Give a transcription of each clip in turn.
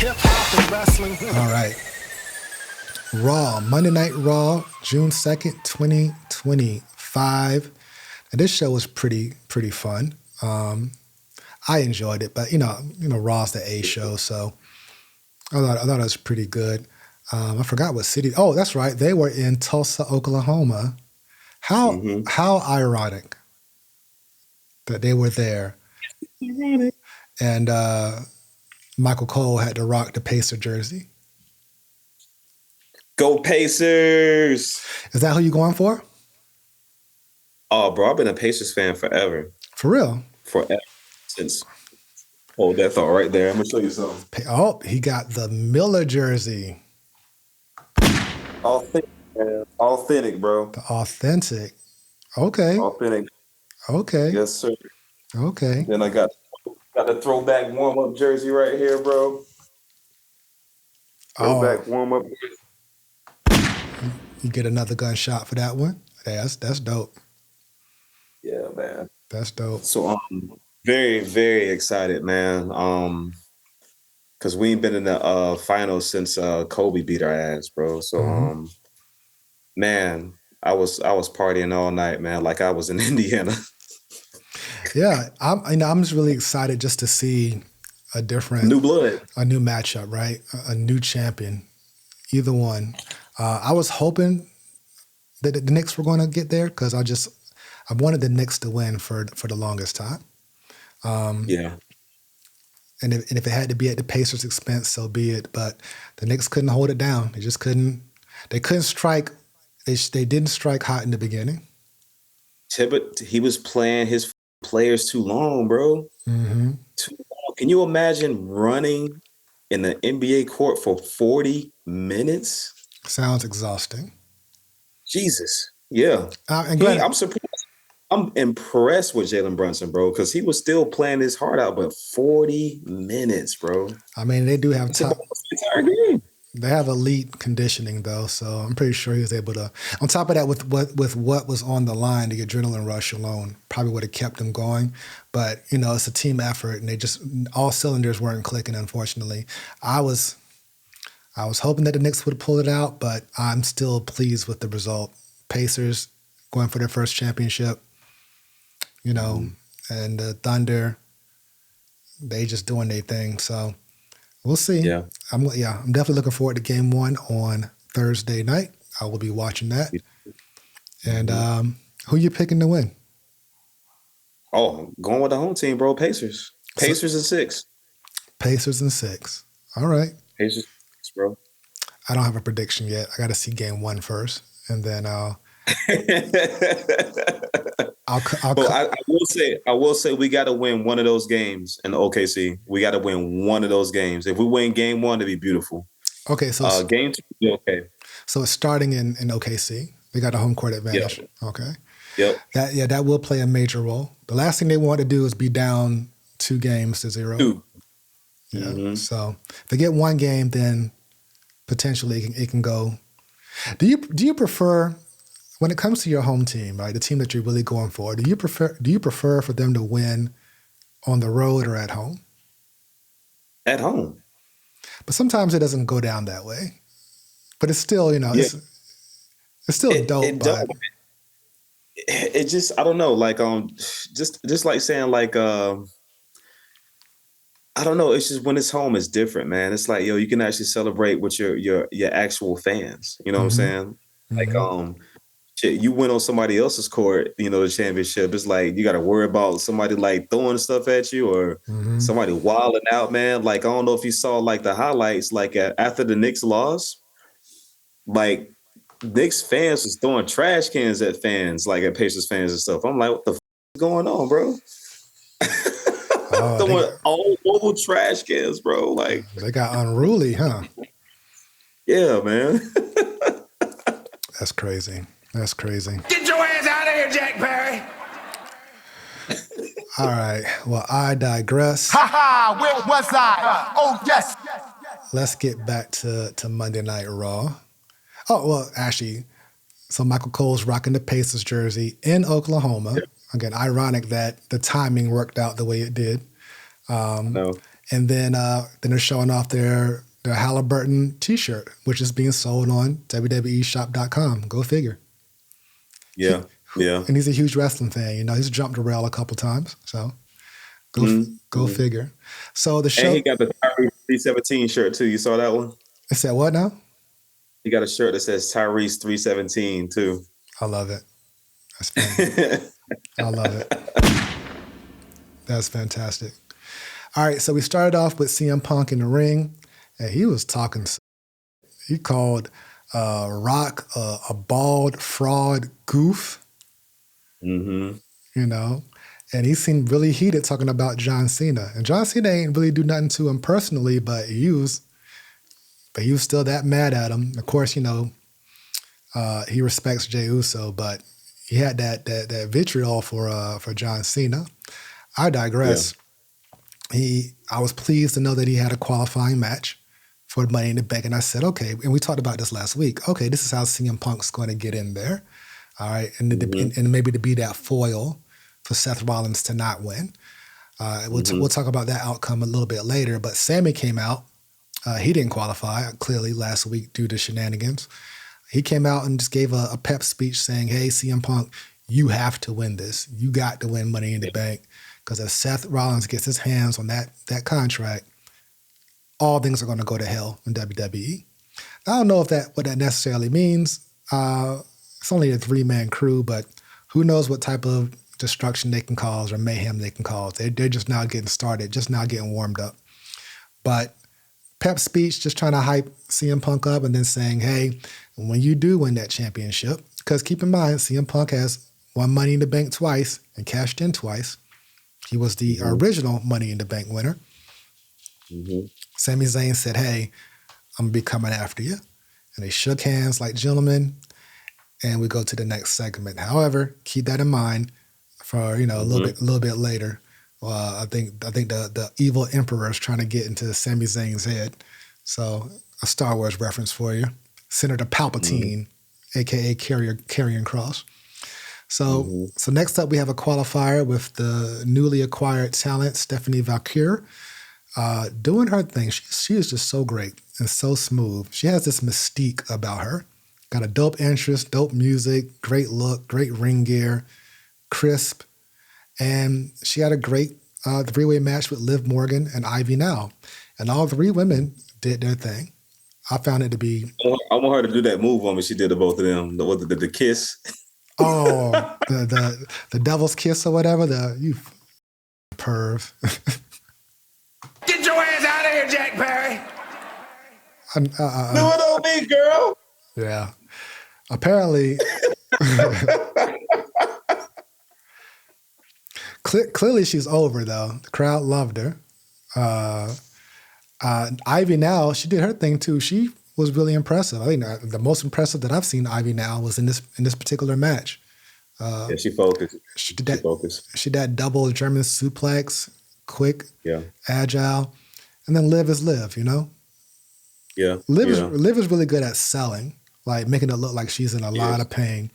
hip-hop and wrestling. All right. Raw, Monday Night Raw, June 2nd, 2025. And this show was pretty fun. I enjoyed it, but you know, Raw's the A show, so I thought it was pretty good. I forgot what city. Oh, that's right. They were in Tulsa, Oklahoma. How ironic that they were there. Ironic. And Michael Cole had to rock the Pacer jersey. Go Pacers! Is that who you going for? Oh, bro, I've been a Pacers fan forever. For real? Forever. Since, hold that thought right there. I'm going to show you something. Oh, he got the Miller jersey. Authentic, man. Authentic, bro. The authentic. Okay. Authentic. Okay. Yes, sir. Okay. Then I got the throwback warm-up jersey right here, bro. Throwback warm-up jersey. You get another gunshot for that one. That's dope. Yeah, man. That's dope. So I'm very, very excited, man. Because we ain't been in the finals since Kobe beat our ass, bro. So man, I was partying all night, man, like I was in Indiana. Yeah, I'm just really excited just to see a different new blood, a new matchup, right? A new champion, either one. I was hoping that the Knicks were going to get there because I wanted the Knicks to win for the longest time. Yeah. And if it had to be at the Pacers' expense, so be it. But the Knicks couldn't hold it down. They just couldn't. They couldn't strike. They didn't strike hot in the beginning. He was playing his players too long, bro. Mm-hmm. Too long. Can you imagine running in the NBA court for 40 minutes? Sounds exhausting. Jesus. Yeah. I'm surprised. I'm impressed with Jalen Brunson, bro, because he was still playing his heart out, but 40 minutes, bro. I mean, they do have time. Entire game. They have elite conditioning, though, so I'm pretty sure he was able to. On top of that, with what was on the line, the adrenaline rush alone probably would have kept them going. But it's a team effort, and all cylinders weren't clicking. Unfortunately, I was hoping that the Knicks would pull it out, but I'm still pleased with the result. Pacers going for their first championship, and the Thunder, they just doing their thing. So we'll see. Yeah. I'm definitely looking forward to game 1 on Thursday night. I will be watching that. And who you picking to win? Oh, going with the home team, bro. Pacers. Pacers and 6. Pacers and 6. All right. Pacers, bro. I don't have a prediction yet. I got to see game 1 first, and then I'll. I will say we got to win one of those games in OKC. We got to win one of those games. If we win game 1, it'd be beautiful. Okay, so game 2, okay. So it's starting in OKC. They got a home court advantage. Yep. Okay. Yep. That will play a major role. The last thing they want to do is be down 2-0. 2. Yeah. Mm-hmm. So if they get 1 game, then potentially it can go. Do you prefer? When it comes to your home team, right, the team that you're really going for, do you prefer for them to win on the road or at home? At home. But sometimes it doesn't go down that way. But it's still, it's still dope. But it just, I don't know, like just like saying like I don't know, it's just when it's home it's different, man. It's like, you can actually celebrate with your actual fans. You know what I'm saying? Like you win on somebody else's court, the championship. It's like you got to worry about somebody like throwing stuff at you or somebody wilding out, man. Like, I don't know if you saw like the highlights, like after the Knicks lost, like Knicks fans was throwing trash cans at fans, like at Pacers fans and stuff. I'm like, what the f is going on, bro? Throwing all over trash cans, bro. Like, they got unruly, huh? Yeah, man. That's crazy. That's crazy. Get your ass out of here, Jack Perry. All right. Well, I digress. Ha ha! Where was I? Oh, yes. Let's get back to Monday Night Raw. Oh, well, actually, so Michael Cole's rocking the Pacers jersey in Oklahoma. Again, ironic that the timing worked out the way it did. No. And then they're showing off their Halliburton T-shirt, which is being sold on WWEshop.com. Go figure. Yeah. Yeah. And he's a huge wrestling fan. You know, he's jumped the rail a couple times. So go figure. So the show. And he got the Tyrese 317 shirt too. You saw that one? It said what now? He got a shirt that says Tyrese 317 too. I love it. That's funny. I love it. That's fantastic. All right, so we started off with CM Punk in the ring, and he was talking. He called Rock a bald fraud goof. Mm-hmm. You know, and he seemed really heated talking about John Cena. And John Cena ain't really do nothing to him personally, but he was still that mad at him. Of course, you know, he respects Jey Uso, but he had that vitriol for John Cena. I digress. Yeah. I was pleased to know that he had a qualifying match for Money in the Bank, and I said, okay, and we talked about this last week. Okay, this is how CM Punk's going to get in there, all right, and maybe to be that foil for Seth Rollins to not win. We'll talk about that outcome a little bit later. But Sami came out. He didn't qualify clearly last week due to shenanigans. He came out and just gave a pep speech saying, "Hey, CM Punk, you have to win this. You got to win Money in the Bank." Because if Seth Rollins gets his hands on that contract, all things are going to go to hell in WWE. I don't know what that necessarily means. It's only a 3-man crew, but who knows what type of destruction they can cause or mayhem they can cause. They're just now getting started, just now getting warmed up. But pep speech, just trying to hype CM Punk up and then saying, hey, when you do win that championship, because keep in mind, CM Punk has won Money in the Bank twice and cashed in twice. He was the original Money in the Bank winner. Mm-hmm. Sami Zayn said, hey, I'm going to be coming after you. And they shook hands like gentlemen, and we go to the next segment. However, keep that in mind for, you know, a little bit later. I think the evil emperor is trying to get into Sami Zayn's head. So a Star Wars reference for you. Senator Palpatine, a.k.a. Karrion Kross. So next up, we have a qualifier with the newly acquired talent, Stephanie Vaquer, doing her thing. She is just so great and so smooth. She has this mystique about her. Got a dope entrance, dope music, great look, great ring gear, crisp. And she had a great three-way match with Liv Morgan and Ivy Now. And all three women did their thing. I found it to be... I want her to do that move on me. She did to both of them. The kiss. Oh, the devil's kiss or whatever. You perv. Get your ass out of here, Jack Perry. Do it on me, girl. Yeah. Apparently... Clearly she's over, though. The crowd loved her. Ivy Now, she did her thing, too. She was really impressive. I think the most impressive that I've seen Ivy Now was in this particular match. Yeah, she focused. She did that double German suplex, quick, agile, and then Liv is Liv, you know? Yeah. Liv is really good at selling, like making it look like she's in a lot of pain.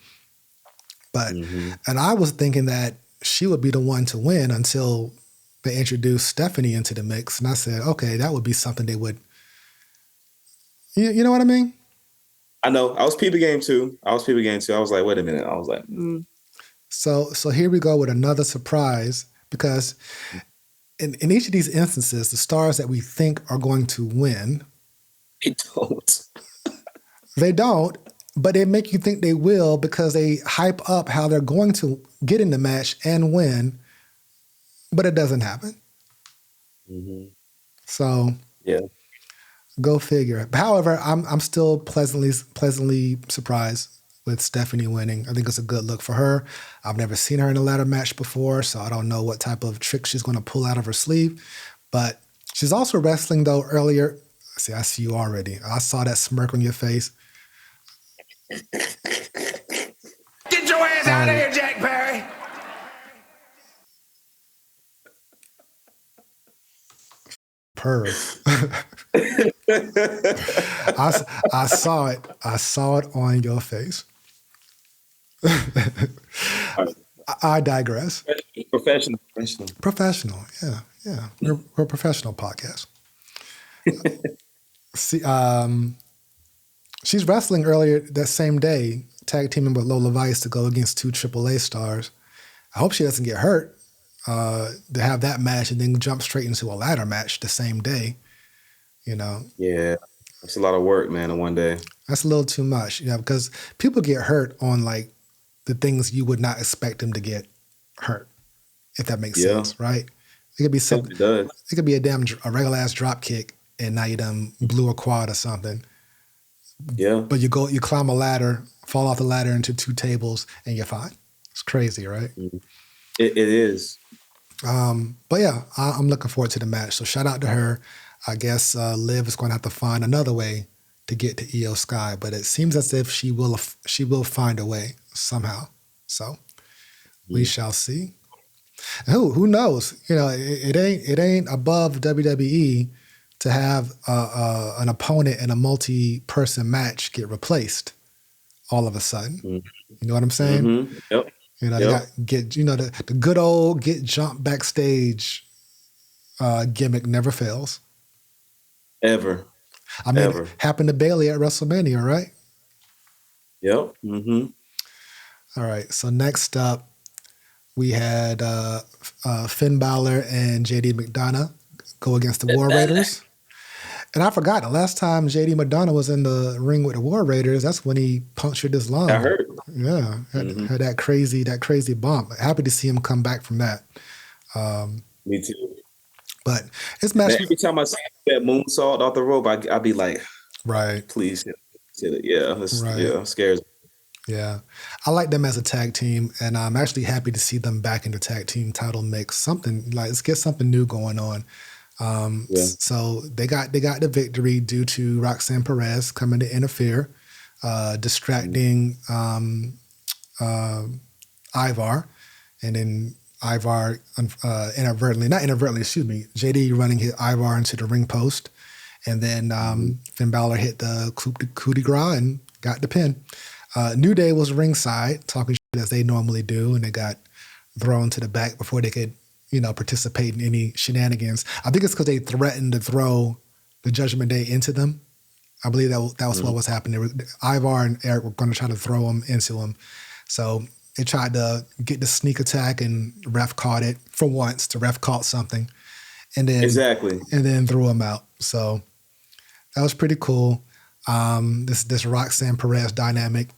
But and I was thinking that she would be the one to win until they introduced Stephanie into the mix. And I said, okay, that would be something they would, you know what I mean? I know. I was peeping game too. I was like, wait a minute. I was like, So here we go with another surprise, because in each of these instances, the stars that we think are going to win, they don't, but they make you think they will because they hype up how they're going to get in the match and win, but it doesn't happen. So go figure. However, I'm still pleasantly surprised with Stephanie winning. I think it's a good look for her. I've never seen her in a ladder match before, so I don't know what type of trick she's going to pull out of her sleeve. But she's also wrestling, though, earlier. See, I see you already. I saw that smirk on your face. Get your ass out of here, Jack Perry. Perv. I saw it. I saw it on your face. I digress. Professional. Professional, Yeah, we're a professional podcast. See, she's wrestling earlier that same day, tag teaming with Lola Vice to go against 2 AAA stars. I hope she doesn't get hurt to have that match and then jump straight into a ladder match the same day. You know. Yeah, it's a lot of work, man, in one day. That's a little too much, because people get hurt on like the things you would not expect them to get hurt, if that makes sense, right? It could be something. It does. It could be a regular ass drop kick, and now you done blew a quad or something. Yeah. But you climb a ladder, fall off the ladder into 2 tables, and you're fine. It's crazy, right? It is. But yeah, I'm looking forward to the match. So shout out to her. I guess Liv is going to have to find another way to get to Io Sky, but it seems as if she will find a way somehow. So we shall see. Who knows? It ain't above WWE to have an opponent in a multi-person match get replaced all of a sudden. You know what I'm saying? Mm-hmm. Yep. The good old get jumped backstage gimmick never fails. Ever. I mean, it happened to Bayley at WrestleMania, right? Yep. Mm-hmm. All right. So next up, we had Finn Balor and JD McDonough go against the War Raiders. And I forgot, the last time JD McDonough was in the ring with the War Raiders, that's when he punctured his lung. I heard. Yeah. Had that crazy bump. Happy to see him come back from that. Me too. But it's match. Every time I see that moonsault off the rope, I'd be like, right. Please hit it. Yeah. Yeah. Scares me. Yeah. I like them as a tag team, and I'm actually happy to see them back in the tag team title mix. Let's get something new going on. So they got the victory due to Roxanne Perez coming to interfere, distracting Ivar, and then Ivar JD running hit Ivar into the ring post, and then Finn Balor hit the coup de grace and got the pin. New Day was ringside talking shit as they normally do, and they got thrown to the back before they could participate in any shenanigans. I think it's because they threatened to throw the Judgment Day into them. I believe that was what was happening. Ivar and Eric were going to try to throw him into him. So they tried to get the sneak attack, and the ref caught it for once. The ref caught something, and then and then threw him out. So that was pretty cool. This Roxanne Perez dynamic,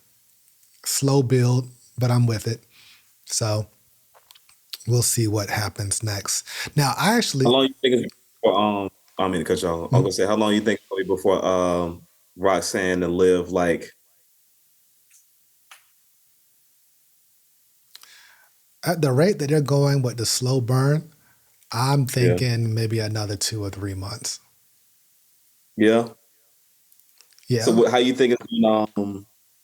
slow build, but I'm with it. So we'll see what happens next. Now, how long you think it's before, I mean to cut you off. I'm gonna say, how long you think it'll be before Roxanne and Liv at the rate that they're going with the slow burn, I'm thinking maybe another 2 or 3 months. Yeah. Yeah. So how you think it's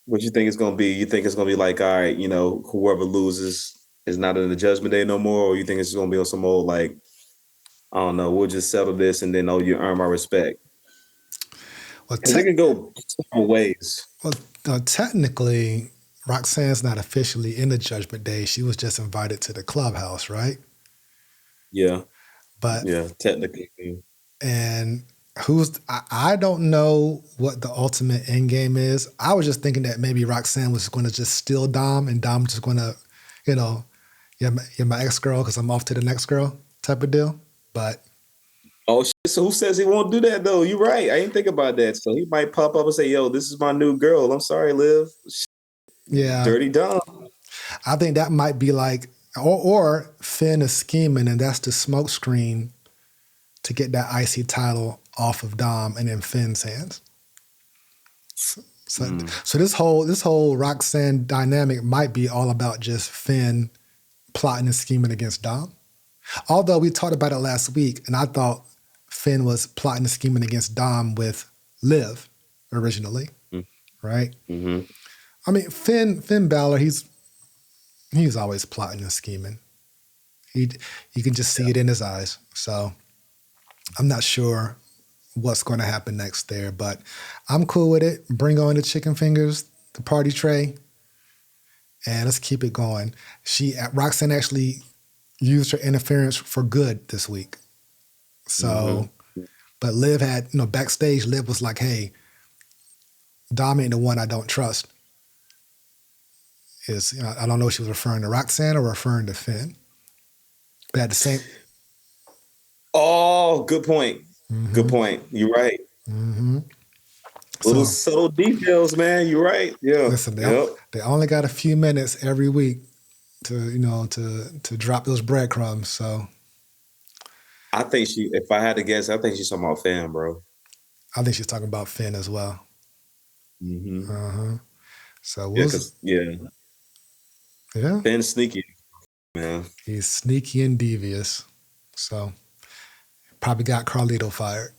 what you think it's gonna be? You think it's gonna be like, all right, whoever loses is not in the Judgment Day no more, or you think it's gonna be on some old I don't know, we'll just settle this and then you earn my respect? Well, they can go several ways. Well, technically, Roxanne's not officially in the Judgment Day. She was just invited to the clubhouse, right? Yeah. But yeah, technically. And I don't know what the ultimate end game is. I was just thinking that maybe Roxanne was going to just steal Dom, and Dom just going to, you're my ex-girl because I'm off to the next girl type of deal. But oh shit! So who says he won't do that though? You're right. I didn't think about that. So he might pop up and say, "Yo, this is my new girl. I'm sorry, Liv." Yeah, dirty Dom. I think that might be or Finn is scheming, and that's the smoke screen to get that IC title off of Dom and in Finn's hands. So this whole Roxanne dynamic might be all about just Finn plotting and scheming against Dom. Although we talked about it last week, and I thought Finn was plotting and scheming against Dom with Liv originally, right? Mm-hmm. I mean, Finn Balor, he's always plotting and scheming. You can just see it in his eyes. So I'm not sure what's going to happen next there, but I'm cool with it. Bring on the chicken fingers, the party tray, and let's keep it going. Roxanne actually used her interference for good this week. So, but Liv had, backstage, Liv was like, hey, Dom ain't the one I don't trust. I don't know if she was referring to Roxanne or referring to Finn. But at the same... Oh, good point. Good point. You're right. Little subtle details, man. You're right. Yeah. Listen, they only got a few minutes every week to drop those breadcrumbs. So I think if I had to guess, I think she's talking about Finn, bro. I think she's talking about Finn as well. So yeah. Finn's sneaky, man. He's sneaky and devious. So probably got Carlito fired.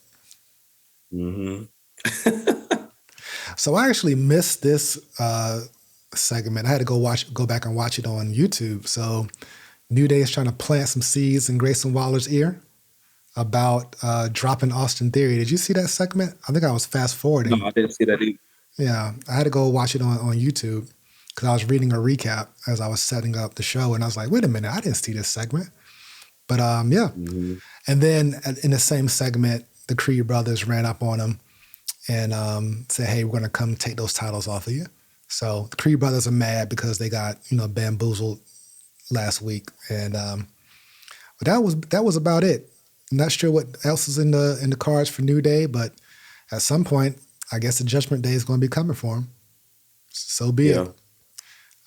So I actually missed this segment. I had to go back and watch it on YouTube. So New Day is trying to plant some seeds in Grayson Waller's ear about dropping Austin Theory. Did you see that segment? I think I was fast forwarding. No, I didn't see that either. Yeah, I had to go watch it on YouTube because I was reading a recap as I was setting up the show, and I was like, wait a minute, I didn't see this segment. But yeah. And then in the same segment, the Creed brothers ran up on him and said, hey, we're going to come take those titles off of you. So the Creed brothers are mad because they got, bamboozled last week. And but that was about it. I'm not sure what else is in the cards for New Day, but at some point, I guess the Judgment Day is going to be coming for him. So be it.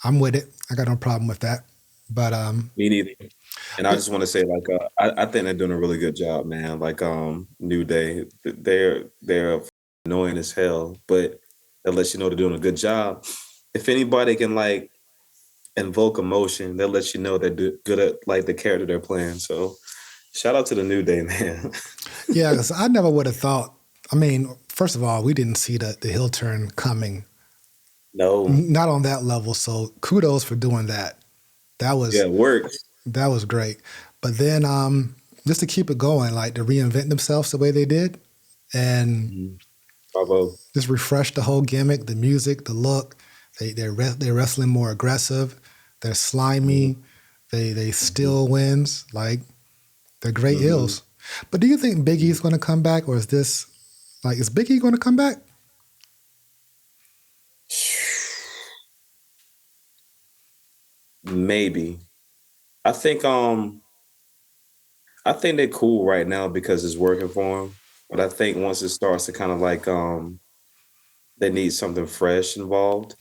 I'm with it. I got no problem with that. But me neither. And I just want to say, I think they're doing a really good job, man. New Day, they're annoying as hell, but that lets you know they're doing a good job. If anybody can invoke emotion, that lets you know they're good at the character they're playing. So shout out to the New Day, man. Yeah, because I never would have thought. I mean, first of all, we didn't see the heel turn coming. No, not on that level. So kudos for doing that. That was it worked. That was great. But then just to keep it going, to reinvent themselves the way they did, and bravo. Just refresh the whole gimmick, the music, the look. They're wrestling more aggressive. They're slimy. They steal wins. They're great heels. But do you think Big E's going to come back, or is this is Big E going to come back? Maybe. I think they're cool right now because it's working for them. But I think once it starts to kind of they need something fresh involved,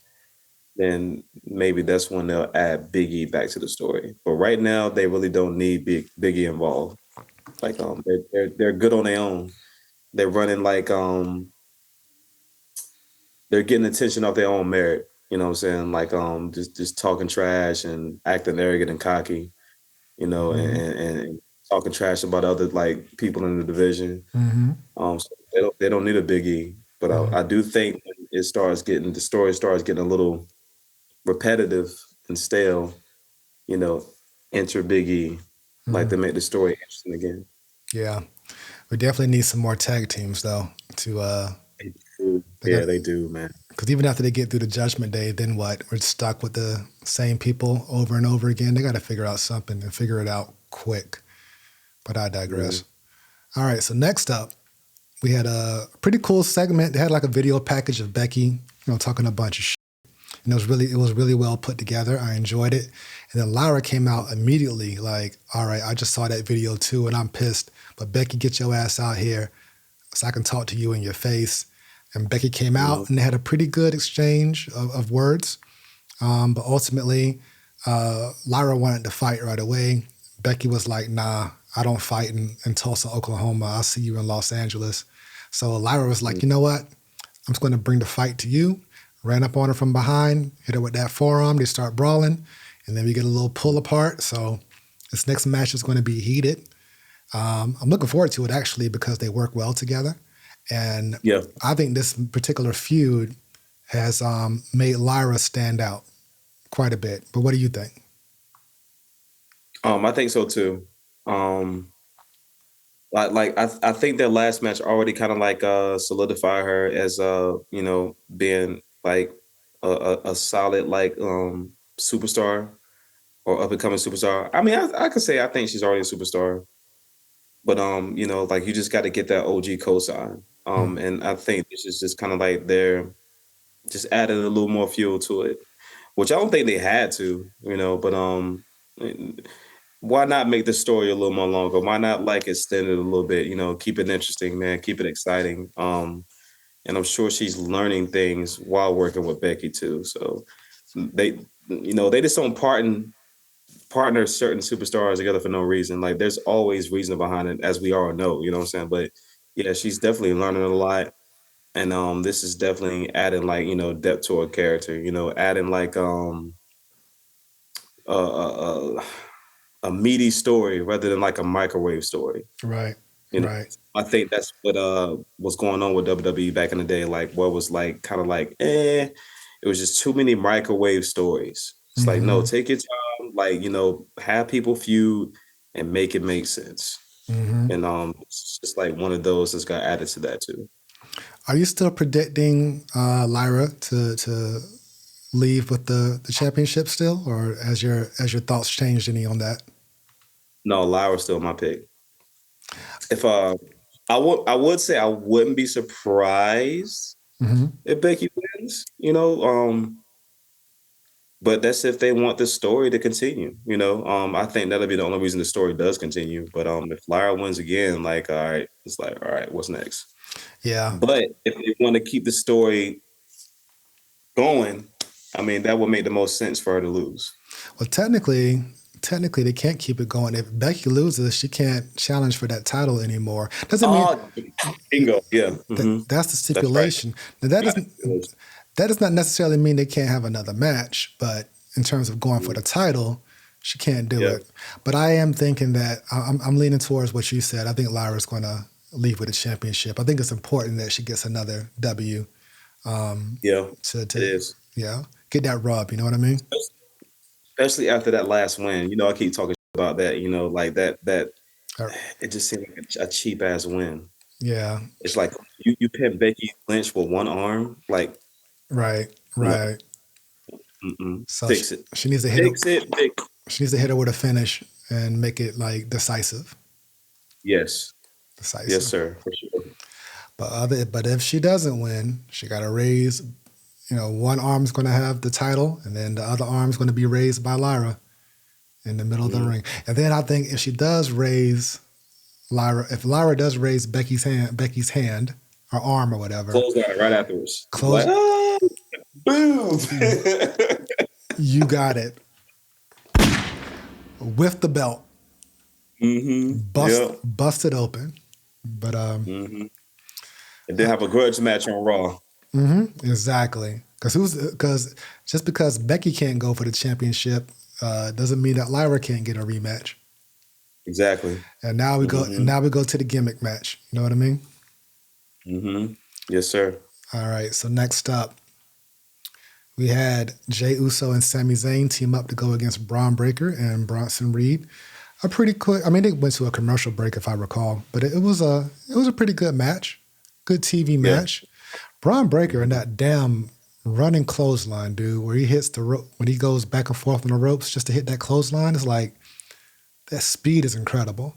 then maybe that's when they'll add Big E back to the story. But right now, they really don't need Big E involved. They're good on their own. They're running they're getting attention off their own merit. You know what I'm saying? Just talking trash and acting arrogant and cocky, and talking trash about other people in the division. So they don't need a Big E. But I do think when the story starts getting a little repetitive and stale, enter Big E, to make the story interesting again. Yeah. We definitely need some more tag teams though they do, man. Because even after they get through the Judgment Day, then what? We're stuck with the same people over and over again. They got to figure out something and figure it out quick. But I digress. All right, so next up, we had a pretty cool segment. They had a video package of Becky, talking a bunch of shit. And it was really well put together. I enjoyed it. And then Lyra came out immediately all right, I just saw that video too, and I'm pissed. But Becky, get your ass out here so I can talk to you in your face. And Becky came out and they had a pretty good exchange of words. But ultimately, Lyra wanted to fight right away. Becky was like, nah, I don't fight in Tulsa, Oklahoma. I'll see you in Los Angeles. So Lyra was like, you know what? I'm just going to bring the fight to you. Ran up on her from behind, hit her with that forearm. They start brawling. And then we get a little pull apart. So this next match is going to be heated. I'm looking forward to it, actually, because they work well together. And I think this particular feud has made Lyra stand out quite a bit. But what do you think? I think so too. I think their last match already kind of solidified her as being a solid superstar or up and coming superstar. I mean, I could say I think she's already a superstar. But you know, like you just got to get that OG cosign. And I think this is just kind of like they're just added a little more fuel to it, which I don't think they had to, you know. But why not make the story a little more longer? Why not like extend it a little bit? You know, keep it interesting, man. Keep it exciting. And I'm sure she's learning things while working with Becky too. So they, you know, they just don't partner certain superstars together for no reason. Like there's always reason behind it, as we all know. You know what I'm saying? But yeah, she's definitely learning a lot. And this is definitely adding like, you know, depth to her character, you know, adding like uh, uh, uh, a meaty story rather than like a microwave story. Right. You know, Right. I think that's what was going on with WWE back in the day. Like what was like kind of like it was just too many microwave stories. It's like no, take your time, like you know, have people feud and make it make sense. And it's just like one of those that's got added to that too. Are you still predicting Lyra to leave with the championship still, or has your thoughts changed any on that? No, Lyra's still my pick. If I would say I wouldn't be surprised if Becky wins, you know. But that's if they want the story to continue, you know. I think that'll be the only reason the story does continue. But if Lyra wins again, like all right, it's like all right, what's next? Yeah. But if they want to keep the story going, I mean that would make the most sense for her to lose. Well, technically they can't keep it going. If Becky loses, she can't challenge for that title anymore. Doesn't mean bingo. Yeah, that's the stipulation. Now, that does not necessarily mean they can't have another match, but in terms of going for the title, she can't do it. But I am thinking that I'm leaning towards what you said. I think Lyra's going to leave with a championship. I think it's important that she gets another W. It is. Yeah, get that rub. You know what I mean? Especially after that last win. You know, I keep talking about that. You know, like that. It just seemed like a cheap ass win. Yeah, it's like you pin Becky Lynch with one arm, like. Right. So fix it. She needs to hit it. She needs to hit her with a finish and make it like decisive. Yes. Decisive. Yes, sir. For sure. But if she doesn't win, she got to raise. You know, one arm's going to have the title, and then the other arm's going to be raised by Lyra in the middle of the ring. And then I think if she does raise Lyra, if Lyra does raise Becky's hand, or arm or whatever, close that right afterwards. Close. Like, boom. You got it. With the belt. Bust it open. But and then have a grudge match on Raw. Exactly. Because just because Becky can't go for the championship doesn't mean that Lyra can't get a rematch. Exactly. And now we go. And now we go to the gimmick match. You know what I mean? Yes, sir. All right. So next up, we had Jey Uso and Sami Zayn team up to go against Bron Breakker and Bronson Reed. A pretty quick. I mean, they went to a commercial break if I recall, but it was a pretty good match, good TV match. Bron Breakker and that damn running clothesline, dude, where he hits the rope when he goes back and forth on the ropes just to hit that clothesline. It's like that speed is incredible.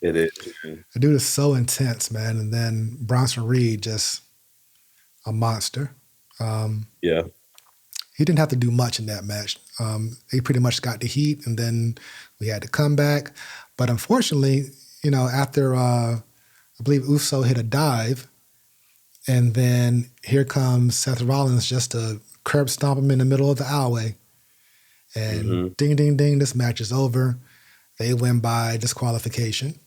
It is. The dude is so intense, man. And then Bronson Reed, just a monster. He didn't have to do much in that match. He pretty much got the heat, and then we had to come back. But unfortunately, you know, after I believe Uso hit a dive, and then here comes Seth Rollins just to curb stomp him in the middle of the aisleway. And ding, ding, ding, this match is over. They win by disqualification.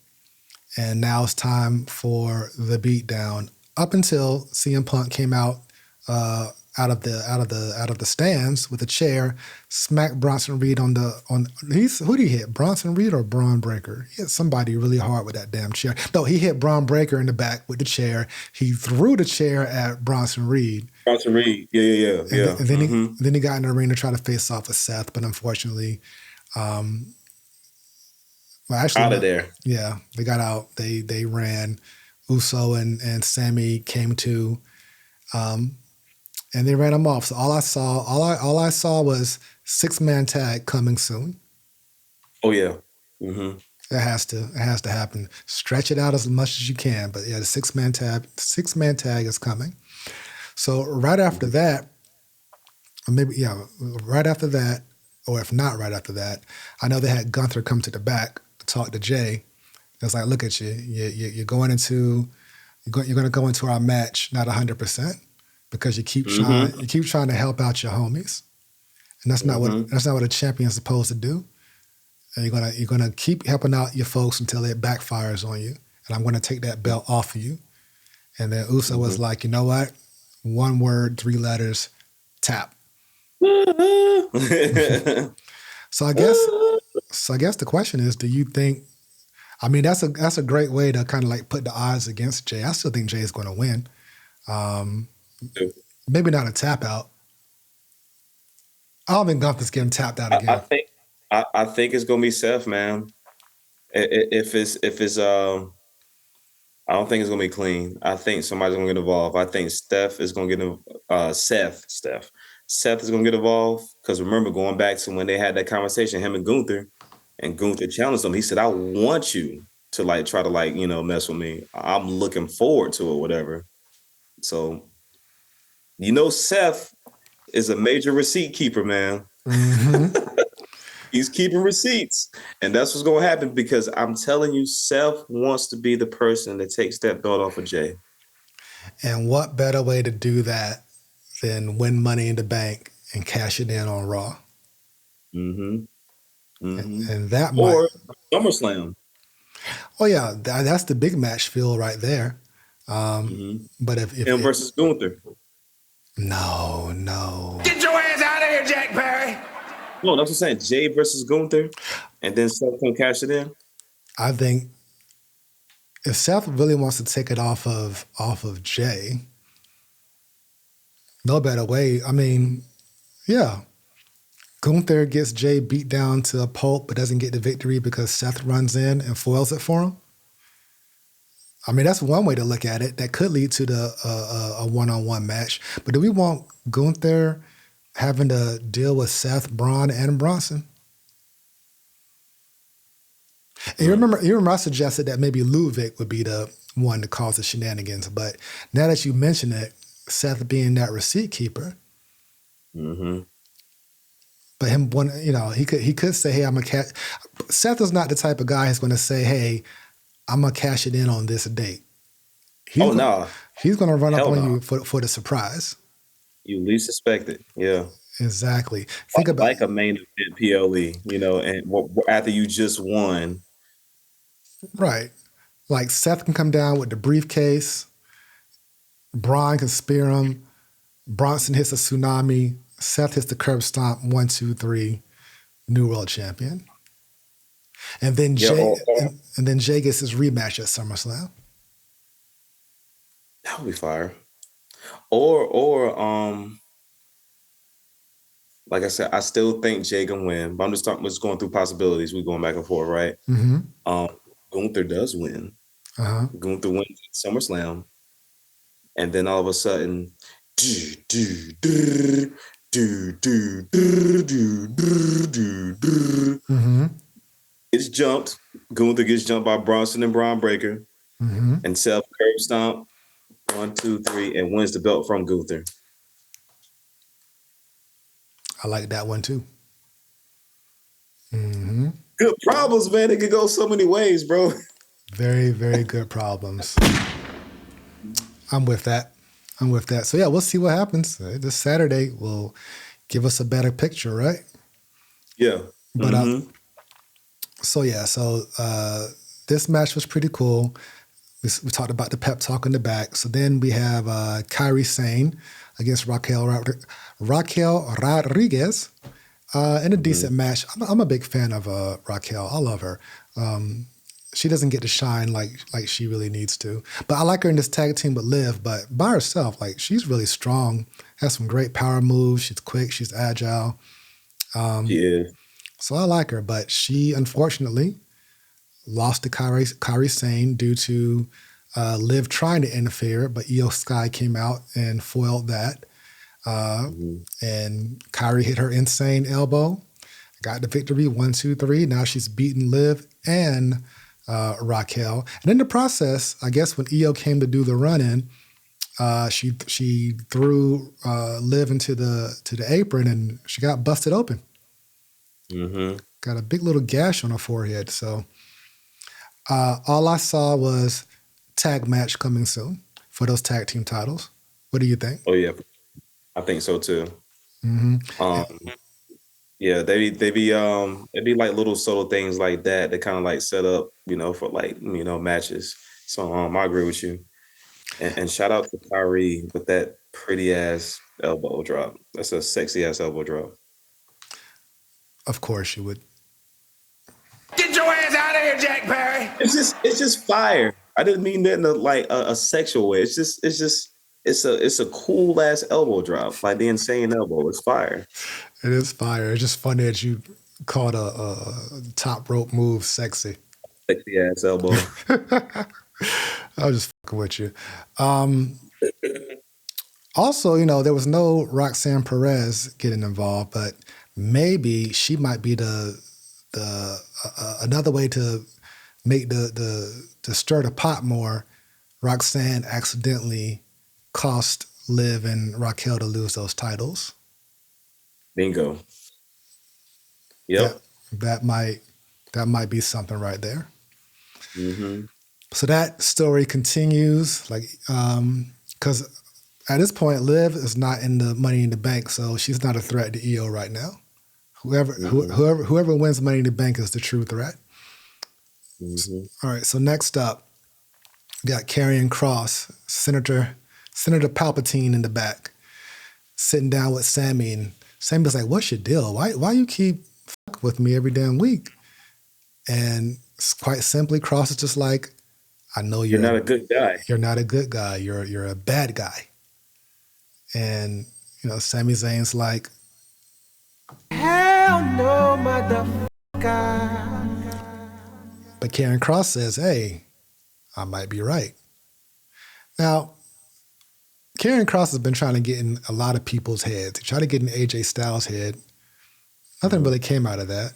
And now it's time for the beatdown. Up until CM Punk came out of the stands with a chair, smacked Bronson Reed who did he hit? Bronson Reed or Bron Breakker? He hit somebody really hard with that damn chair. No, he hit Bron Breakker in the back with the chair. He threw the chair at Bronson Reed. Bronson Reed, yeah. And then he got in the ring to try to face off with Seth, but unfortunately, out of there. Yeah, they got out. They ran. Uso and Sami came to, and they ran them off. So all I saw was 6-man tag coming soon. Oh yeah. And It has to happen. Stretch it out as much as you can. But yeah, the six-man tag is coming. So right after that, or maybe, right after that, or if not right after that, I know they had Gunther come to the back to talk to Jay. It's like, look at you. You're going to go into our match not 100% because you keep trying to help out your homies, and that's not what a champion's supposed to do. And you're gonna keep helping out your folks until it backfires on you, and I'm gonna take that belt off of you. And then Uso was like, you know what? 1 word, 3 letters, tap. So I guess the question is, do you think? I mean, that's a great way to kind of like put the odds against Jay. I still think Jay is going to win. Maybe not a tap out. I don't think Gunther's getting tapped out again. I think it's gonna be Seth, man. If it's I don't think it's gonna be clean. I think somebody's gonna get involved. I think Steph is gonna get Seth is gonna get involved, because remember, going back to when they had that conversation, him and Gunther challenged him. He said, "I want you to like try to like mess with me. I'm looking forward to it, whatever." So Seth is a major receipt keeper, man. Mm-hmm. He's keeping receipts. And that's what's going to happen, because I'm telling you, Seth wants to be the person that takes that belt off of Jay. And what better way to do that than win Money in the Bank and cash it in on Raw? Mm-hmm. Mm-hmm. And that or SummerSlam. Oh, yeah. That's the big match feel right there. But if him versus Gunther. No. Get your ass out of here, Jack Perry. No, that's what I'm saying. Jay versus Gunther, and then Seth can cash it in. I think if Seth really wants to take it off of Jay, no better way. I mean, yeah. Gunther gets Jay beat down to a pulp but doesn't get the victory because Seth runs in and foils it for him. I mean, that's one way to look at it. That could lead to a one-on-one match. But do we want Gunther having to deal with Seth, Bron, and Bronson? And you remember I suggested that maybe Ludwig would be the one to cause the shenanigans. But now that you mention it, Seth being that receipt keeper, but him, he could say, "Hey, I'm a cash." Seth is not the type of guy who's going to say, "Hey, I'm gonna cash it in on this date." He's going to run up on you for the surprise. You least suspect it, yeah. Exactly. Think about like a main event PLE, and after you just won. Right. Like Seth can come down with the briefcase. Bron can spear him. Bronson hits a tsunami. Seth hits the curb stomp. 1, 2, 3. New world champion. And then Jay gets his rematch at SummerSlam. That would be fire. Or like I said, I still think Jay can win, but I'm just going through possibilities. We're going back and forth, right? Mm-hmm. Gunther does win. Gunther wins at SummerSlam, and then all of a sudden, it's jumped. Gunther gets jumped by Bronson and Braun Breaker, and Seth curb stomp. 1, 2, 3, and wins the belt from Gunther. I like that one too. Good problems, man. It could go so many ways, bro. Very, very good problems. I'm with that. So yeah, we'll see what happens. This Saturday will give us a better picture, right? Yeah. But so this match was pretty cool. We talked about the pep talk in the back. So then we have Kairi Sane against Raquel Rodriguez in a decent match. I'm a big fan of Raquel. I love her. She doesn't get to shine like she really needs to. But I like her in this tag team with Liv. But by herself, like, she's really strong. Has some great power moves. She's quick. She's agile. Yeah. So I like her. But she, unfortunately, lost to Kairi Sane due to Liv trying to interfere, but Io Sky came out and foiled that. And Kairi hit her insane elbow, got the victory, 1, 2, 3. Now she's beaten Liv and Raquel. And in the process, I guess when Io came to do the run-in, she threw Liv into the apron and she got busted open. Mm-hmm. Got a big little gash on her forehead. So all I saw was tag match coming soon for those tag team titles. What do you think? Oh yeah, I think so too. Mm-hmm. Yeah, it'd be like little subtle things like that kind of like set up, for like, matches. So I agree with you. And shout out to Kairi with that pretty ass elbow drop. That's a sexy ass elbow drop. Of course you would. Get your ass out of here, Jack Perry. It's just fire. I didn't mean that in like a sexual way. It's a cool ass elbow drop, like the insane elbow. It's fire. It is fire. It's just funny that you called a top rope move sexy. Sexy ass elbow. I was just fucking with you. Also, there was no Roxanne Perez getting involved, but maybe she might be the another way to make to stir the pot more. Roxanne accidentally cost Liv and Raquel to lose those titles. Bingo. Yep. That might be something right there. Mm-hmm. So that story continues, because at this point, Liv is not in the Money in the Bank, so she's not a threat to Io right now. Whoever wins Money in the Bank is the true threat. Mm-hmm. All right. So next up, we got Karrion Kross, Senator Palpatine in the back, sitting down with Sami, and Sami's like, "What's your deal? Why you keep fucking with me every damn week?" And quite simply, Kross is just like, "I know you're not a good guy. You're not a good guy. You're a bad guy." And Sami Zayn's like, "Hell no, motherfucker." But Karrion Kross says, "Hey, I might be right." Now, Karrion Kross has been trying to get in a lot of people's heads. He tried to get in AJ Styles' head. Nothing really came out of that.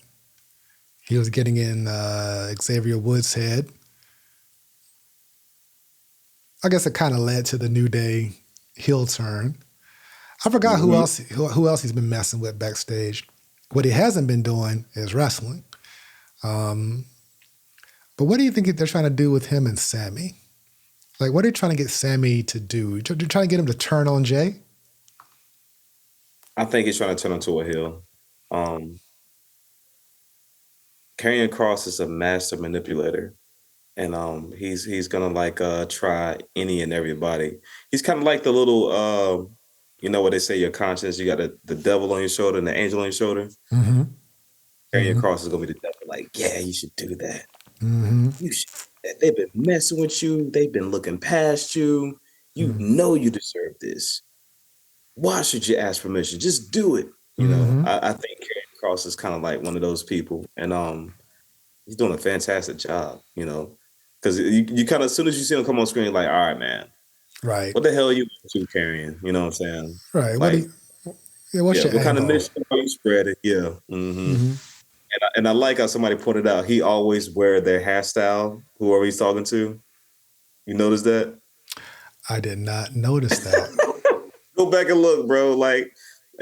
He was getting in Xavier Woods' head. I guess it kind of led to the New Day heel turn. I forgot who else he's been messing with backstage. What he hasn't been doing is wrestling. But what do you think they're trying to do with him and Sami? Like, what are they trying to get Sami to do? They're trying to get him to turn on Jay? I think he's trying to turn into a heel. Karrion Kross is a master manipulator. And he's gonna try any and everybody. He's kind of like the little what they say, your conscience, you got the devil on your shoulder and the angel on your shoulder. Mm-hmm. Karrion Kross is gonna be the devil, like, yeah, you should do that. Mm-hmm. You should. They've been messing with you, they've been looking past you. You know you deserve this. Why should you ask permission? Just do it. I think Karrion Kross is kind of like one of those people. And he's doing a fantastic job, because you kind of, as soon as you see him come on screen, like, all right, man, right? What the hell are you to Karrion? You know what I'm saying? Right. Like, what's your what kind of angle? mission are you spreading? Yeah. Mm-hmm. And I like how somebody pointed out he always wear their hairstyle, whoever he's talking to. You notice that? I did not notice that. Go back and look, bro. Like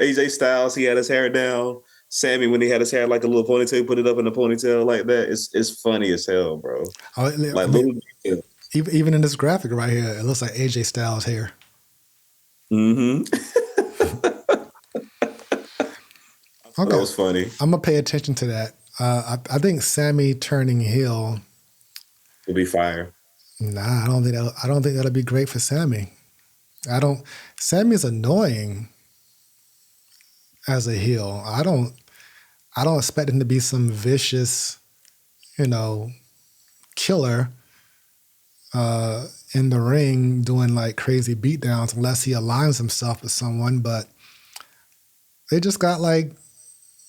AJ Styles, he had his hair down. Sami, when he had his hair like a little ponytail, put it up in a ponytail like that. It's funny as hell, bro. Little details. Even in this graphic right here, it looks like AJ Styles' hair. Mm-hmm. Okay. That was funny. I'm gonna pay attention to that. I think Sami turning heel will be fire. Nah, I don't think that'll be great for Sami. Sami's annoying as a heel. I don't expect him to be some vicious, killer in the ring doing like crazy beatdowns unless he aligns himself with someone, but they just got like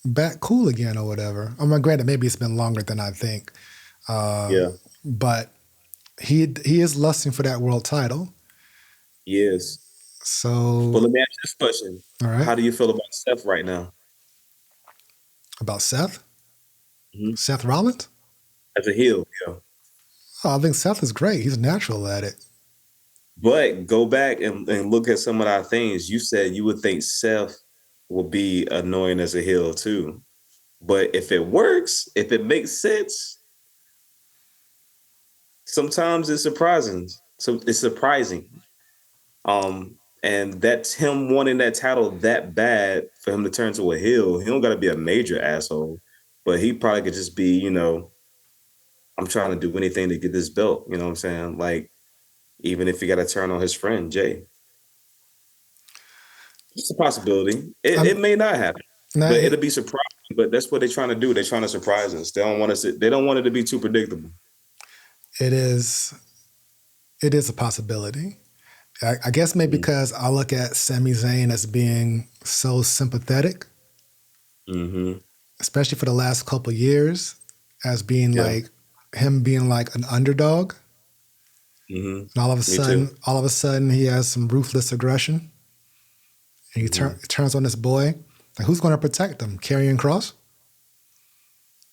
back cool again or whatever. I mean, granted, maybe it's been longer than I think. Yeah. But he is lusting for that world title. He is. So. Well, let me ask you this question. All right. How do you feel about Steph right now? About Seth? Mm-hmm. Seth Rollins? As a heel, yeah. Oh, I think Seth is great. He's natural at it. But go back and look at some of our things. You said you would think Seth will be annoying as a heel too. But if it works, if it makes sense, sometimes it's surprising. So it's surprising. And that's him wanting that title that bad for him to turn to a heel. He don't got to be a major asshole, but he probably could just be, I'm trying to do anything to get this belt. You know what I'm saying? Like, even if he got to turn on his friend Jay, it's a possibility. It may not happen, but it'll be surprising. But that's what they're trying to do. They're trying to surprise us. They don't want us. They don't want it to be too predictable. It is a possibility. I guess maybe because I look at Sami Zayn as being so sympathetic, especially for the last couple of years, as being like him being like an underdog. And all of a sudden, he has some ruthless aggression, and he turns on this boy. Like, who's going to protect him? Karrion Kross?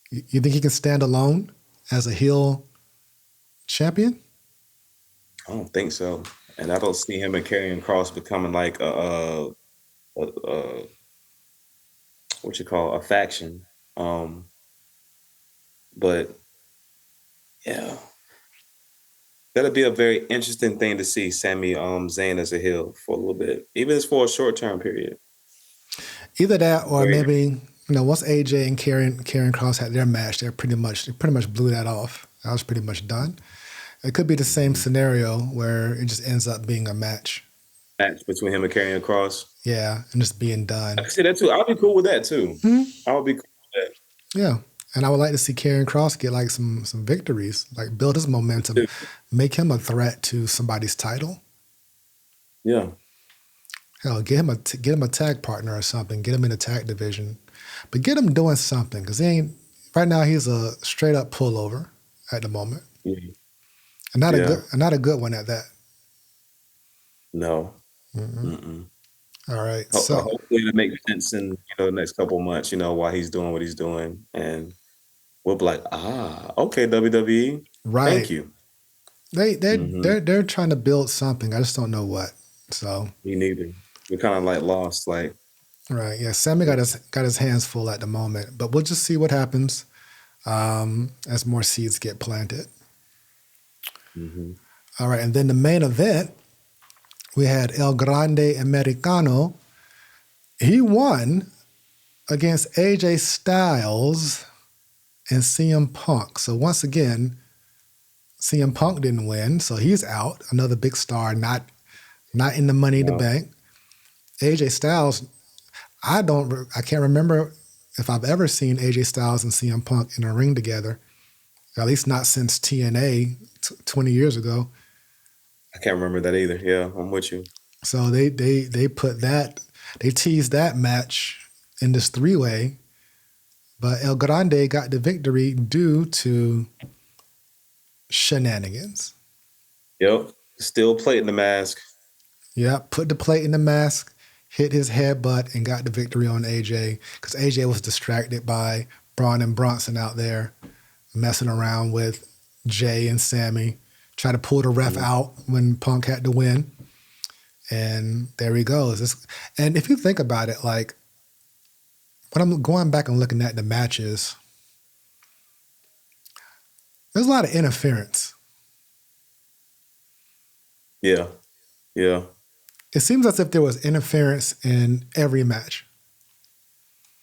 You think he can stand alone as a heel champion? I don't think so. And I don't see him and Karrion Kross becoming like a what you call a faction. But yeah, that'll be a very interesting thing to see Sami Zayn as a heel for a little bit, even if it's for a short-term period. Either that, or maybe once AJ and Karrion Kross had their match, they pretty much blew that off. That was pretty much done. It could be the same scenario where it just ends up being a match between him and Karrion Kross. Yeah, and just being done. I can see that too. I'll be cool with that too. I would be cool with that. Yeah. And I would like to see Karrion Kross get like some victories, like build his momentum, make him a threat to somebody's title. Yeah. Hell, get him a tag partner or something. Get him in the tag division, but get him doing something because right now he's a straight up pullover at the moment, and not a good one at that. No. All right. So hopefully it makes sense in the next couple of months. Why he's doing what he's doing, and we'll be like, okay, WWE, right? Thank you. They're trying to build something. I just don't know what. So me neither. We're kind of like lost, like. Right. Yeah. Sami got his hands full at the moment, but we'll just see what happens as more seeds get planted. All right, and then the main event, we had El Grande Americano. He won against AJ Styles and CM Punk. So once again, CM Punk didn't win, so he's out. Another big star, not in the Money in the Bank. AJ Styles, I can't remember if I've ever seen AJ Styles and CM Punk in a ring together. At least not since TNA 20 years ago. I can't remember that either. Yeah, I'm with you. So they put that, they teased that match in this three-way, but El Grande got the victory due to shenanigans. Yep, still plate in the mask. Yep, put the plate in the mask, hit his headbutt, and got the victory on AJ because AJ was distracted by Bron and Bronson out there messing around with Jay and Sami, try to pull the ref out when Punk had to win. And there he goes. And if you think about it, like, when I'm going back and looking at the matches, there's a lot of interference. Yeah. It seems as if there was interference in every match.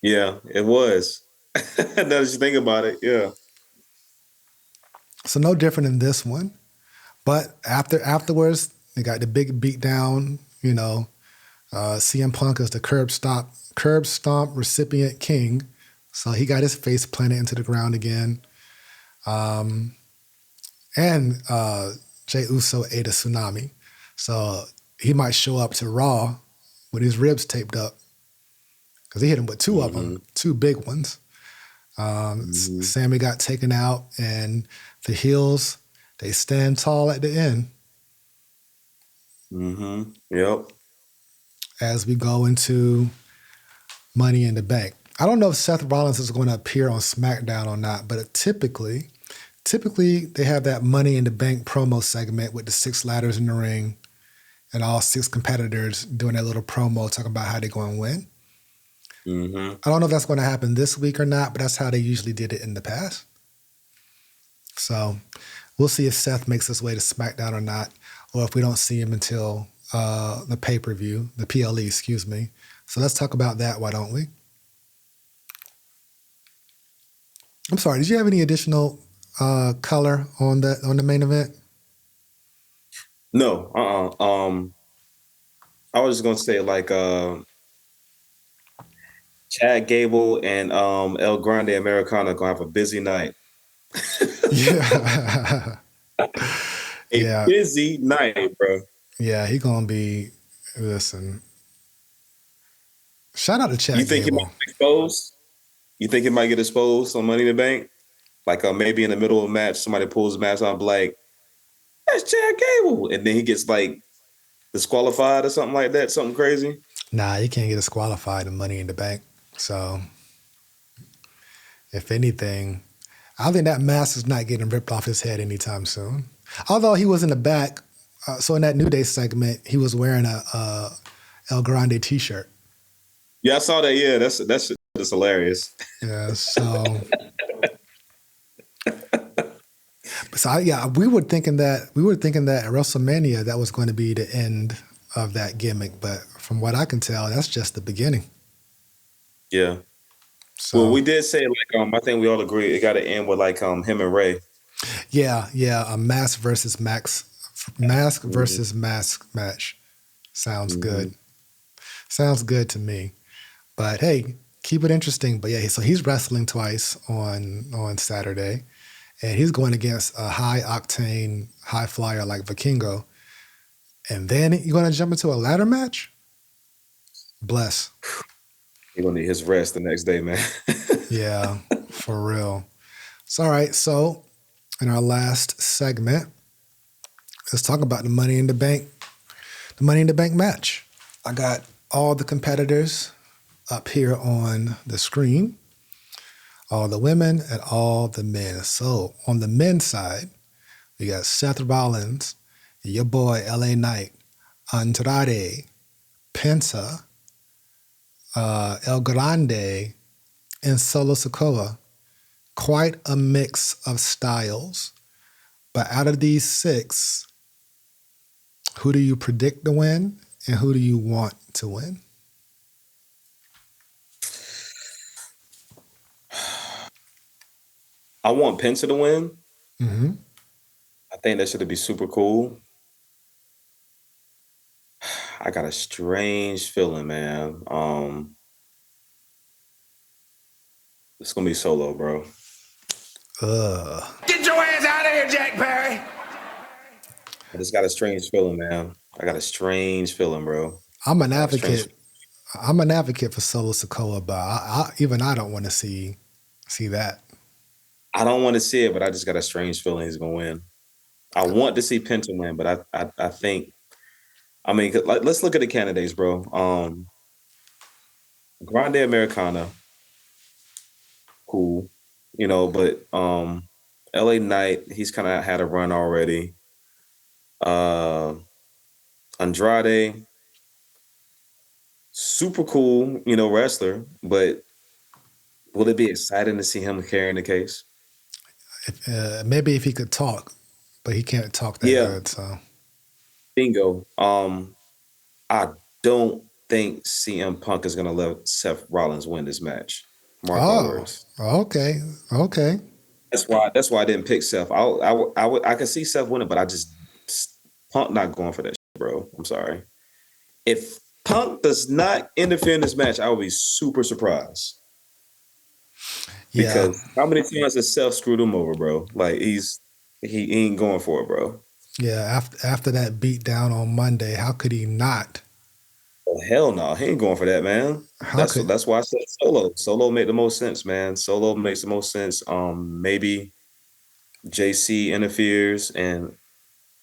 Yeah, it was. Now that you think about it, yeah. So no different in this one. But afterwards, they got the big beat down, CM Punk is the curb stomp recipient king. So he got his face planted into the ground again. And Jey Uso ate a tsunami. So he might show up to Raw with his ribs taped up. Because he hit him with two of them, two big ones. Sami got taken out, and the heels, they stand tall at the end. Yep. As we go into Money in the Bank. I don't know if Seth Rollins is going to appear on SmackDown or not, but typically they have that Money in the Bank promo segment with the 6 ladders in the ring and all 6 competitors doing that little promo talking about how they're going to win. Mm-hmm. I don't know if that's going to happen this week or not, but that's how they usually did it in the past. So we'll see if Seth makes his way to SmackDown or not, or if we don't see him until the pay-per-view, the PLE, excuse me. So let's talk about that, why don't we? I'm sorry, did you have any additional color on the main event? No, I was just gonna say like Chad Gable and El Grande Americano gonna have a busy night. Yeah. Busy night, bro. Yeah, he gonna be. Listen, shout out to Chad You think Gable. he might get exposed? You think he might get exposed on Money in the Bank? Like maybe in the middle of a match, somebody pulls the mask off, like, that's Chad Gable, and then he gets like disqualified or something like that, something crazy. Nah, you can't get disqualified in Money in the Bank. So, if anything, I don't think that mask is not getting ripped off his head anytime soon. Although he was in the back, so in that New Day segment, he was wearing a El Grande t-shirt. Yeah, I saw that. Yeah, that's hilarious. Yeah, so. We were thinking that at WrestleMania that was going to be the end of that gimmick, but from what I can tell, that's just the beginning. Yeah. So, well, we did say like I think we all agree it got to end with like him and Ray. Yeah, a mask versus mask match. Sounds good. Sounds good to me. But hey, keep it interesting. But yeah, so he's wrestling twice on Saturday. And he's going against a high-octane, high-flyer like Vikingo. And then you're going to jump into a ladder match? Bless. He's going to need his rest the next day, man. Yeah, for real. So, all right. So, in our last segment, let's talk about the Money in the Bank match. I got all the competitors up here on the screen. All the women and all the men. So on the men's side, we got Seth Rollins, your boy LA Knight, Andrade, Penta, El Grande, and Solo Sikoa. Quite a mix of styles. But out of these 6, who do you predict to win and who do you want to win? I want Penta to win. Mm-hmm. I think that should be super cool. I got a strange feeling, man. It's gonna be Solo, bro. Get your ass out of here, Jack Perry. I just got a strange feeling, man. I got a strange feeling, bro. I'm an advocate for Solo Sikoa, but I don't want to see that. I don't want to see it, but I just got a strange feeling he's gonna win. I want to see Penta win, but I think, I mean, like, let's look at the candidates, bro. Grande Americana, cool, but LA Knight, he's kind of had a run already. Andrade, super cool, wrestler, but will it be exciting to see him carrying the case? Maybe if he could talk, but he can't talk that good. So, bingo. I don't think CM Punk is gonna let Seth Rollins win this match. Mark my words. Okay. That's why I didn't pick Seth. I could see Seth winning, but Punk not going for that shit, bro. I'm sorry. If Punk does not interfere in this match, I will be super surprised. Because how many times has Seth screwed him over, bro? Like he ain't going for it, bro. Yeah, after that beat down on Monday, how could he not? Oh, hell no, he ain't going for that, man. That's why I said Solo. Solo made the most sense, man. Solo makes the most sense. Maybe JC interferes and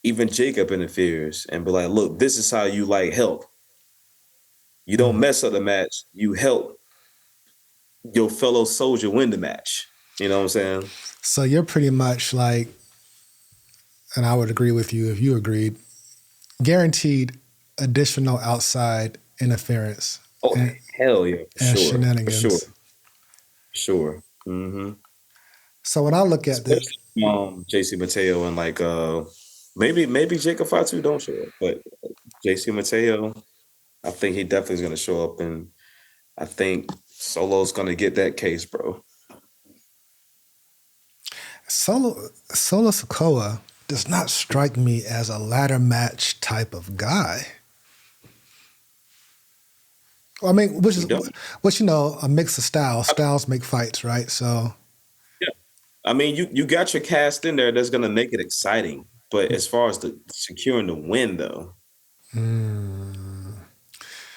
even Jacob interferes and be like, look, this is how you help. You don't mess up the match. You help your fellow soldier win the match. You know what I'm saying? So you're pretty much like, and I would agree with you if you agreed, guaranteed additional outside interference Oh, hell yeah, for and sure. shenanigans. For sure. For sure. Mm-hmm. So when I look at this, JC Mateo and like maybe Jacob Fatu don't show up, but JC Mateo, I think he definitely is going to show up, and I think Solo's going to get that case, bro. Solo Sikoa does not strike me as a ladder match type of guy. I mean, which you know, a mix of styles. Styles make fights, right? So yeah, I mean, you got your cast in there that's going to make it exciting, but as far as the securing the win, though,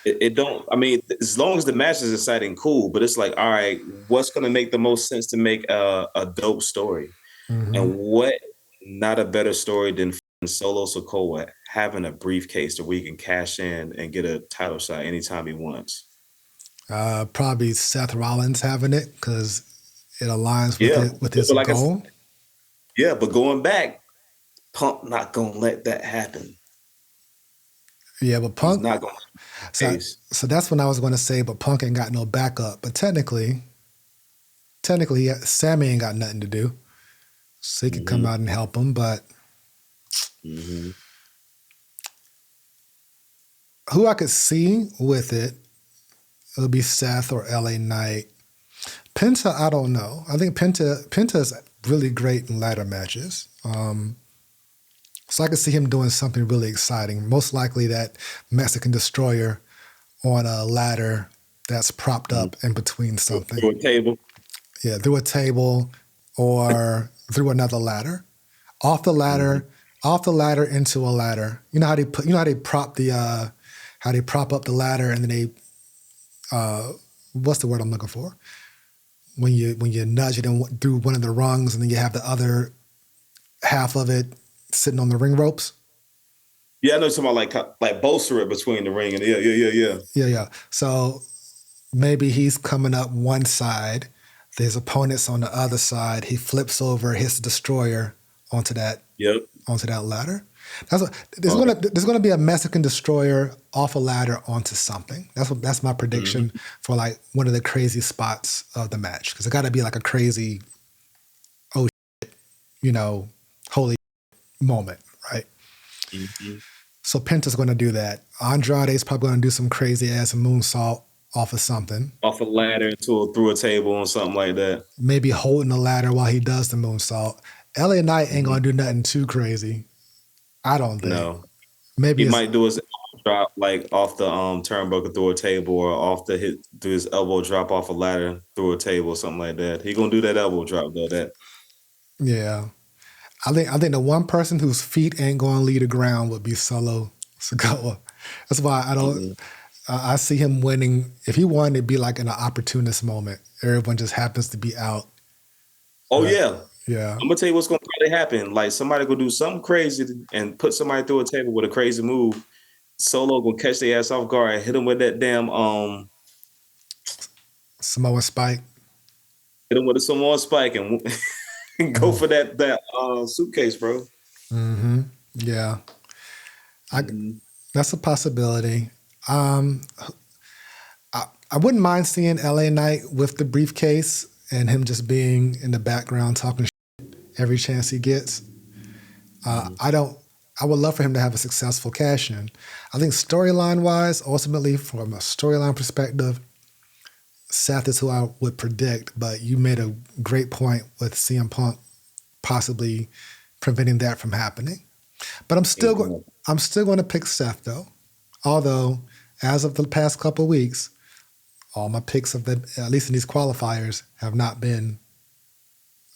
it don't. I mean, as long as the match is exciting, cool. But it's like, all right, what's going to make the most sense to make a dope story, and what not a better story than Solo Sikoa having a briefcase that we can cash in and get a title shot anytime he wants. Probably Seth Rollins having it because it aligns with his like goal. Yeah, but going back, Punk not gonna let that happen. Yeah, but Punk He's not gonna. So that's when I was going to say, but Punk ain't got no backup. But technically, Sami ain't got nothing to do, so he could come out and help him. But who I could see with it would be Seth or LA Knight. Penta, I don't know. I think Penta is really great in ladder matches. So I could see him doing something really exciting. Most likely that Mexican Destroyer on a ladder that's propped up in between something. Through a table. Yeah, through a table or through another ladder. Off the ladder into a ladder. You know how they prop up the ladder and then they what's the word I'm looking for? When you nudge it through one of the rungs and then you have the other half of it sitting on the ring ropes. Yeah, I know you're talking about like bolster it between the ring and Yeah. So maybe he's coming up one side, his opponent's on the other side. He flips over, hits the Destroyer onto that ladder. There's gonna be a Mexican Destroyer off a ladder onto something. That's my prediction for like one of the crazy spots of the match, because it got to be like a crazy, holy moment, right? So Penta's going to do that. Andrade's probably going to do some crazy ass moonsault off of something, off a ladder through a table or something like that. Maybe holding the ladder while he does the moonsault. LA Knight ain't going to do nothing too crazy, I don't think. No, maybe he might do his elbow drop like off the turnbuckle through a table, or do his elbow drop off a ladder through a table or something like that. He gonna do that elbow drop though. Yeah. I think the one person whose feet ain't going to leave the ground would be Solo Sikoa. That's why I don't. I see him winning. If he won, it'd be like in an opportunist moment. Everyone just happens to be out. Oh right? yeah. I'm gonna tell you what's gonna probably happen. Like somebody gonna do something crazy and put somebody through a table with a crazy move. Solo gonna catch their ass off guard and hit him with that damn Samoa Spike. Hit him with a Samoa Spike and. Go for that suitcase, bro. Yeah, that's a possibility. I wouldn't mind seeing LA Knight with the briefcase and him just being in the background talking shit every chance he gets. I would love for him to have a successful cash in. I think storyline wise, ultimately from a storyline perspective, Seth is who I would predict, but you made a great point with CM Punk possibly preventing that from happening. But I'm still going to pick Seth though. Although, as of the past couple of weeks, all my picks at least in these qualifiers have not been,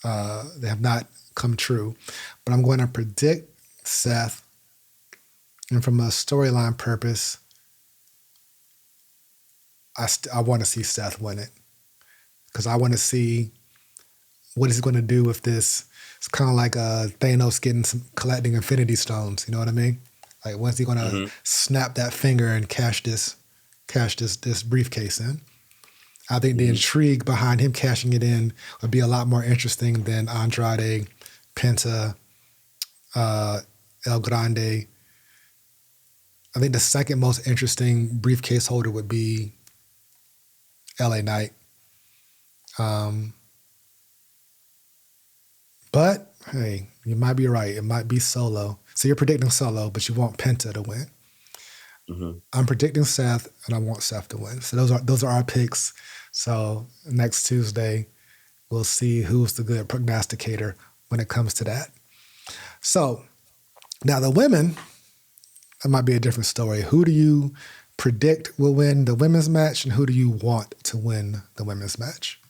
they have not come true. But I'm going to predict Seth, and from a storyline purpose, I want to see Seth win it, because I want to see what he's going to do with this. It's kind of like Thanos collecting Infinity Stones. You know what I mean? Like, when's he going to snap that finger and cash this briefcase in? I think the intrigue behind him cashing it in would be a lot more interesting than Andrade, Penta, El Grande. I think the second most interesting briefcase holder would be LA Knight. But, hey, you might be right. It might be Solo. So you're predicting Solo, but you want Penta to win. Mm-hmm. I'm predicting Seth, and I want Seth to win. So those are our picks. So next Tuesday, we'll see who's the good prognosticator when it comes to that. So now the women, that might be a different story. Who do you predict will win the women's match, and who do you want to win the women's match?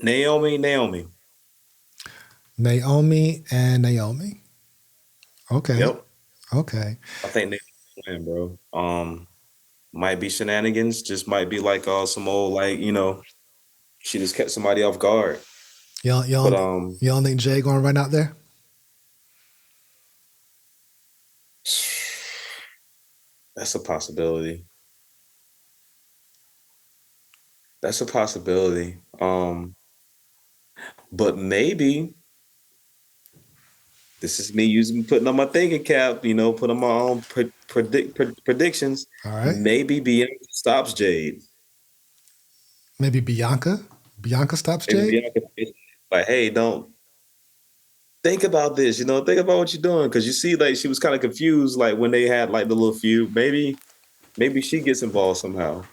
Naomi. Naomi and Naomi. Okay. Yep. Okay. I think Naomi win, bro. Might be shenanigans. Just might be like some old she just kept somebody off guard. You don't think Jay gonna run out there? That's a possibility. But maybe this is me putting on my thinking cap, put on my own predictions. All right. Maybe Bianca stops Jade. Maybe Bianca stops Jade? Bianca, like, hey, don't think about this, think about what you're doing. Because you see, like, she was kind of confused, like, when they had, like, the little feud. Maybe she gets involved somehow.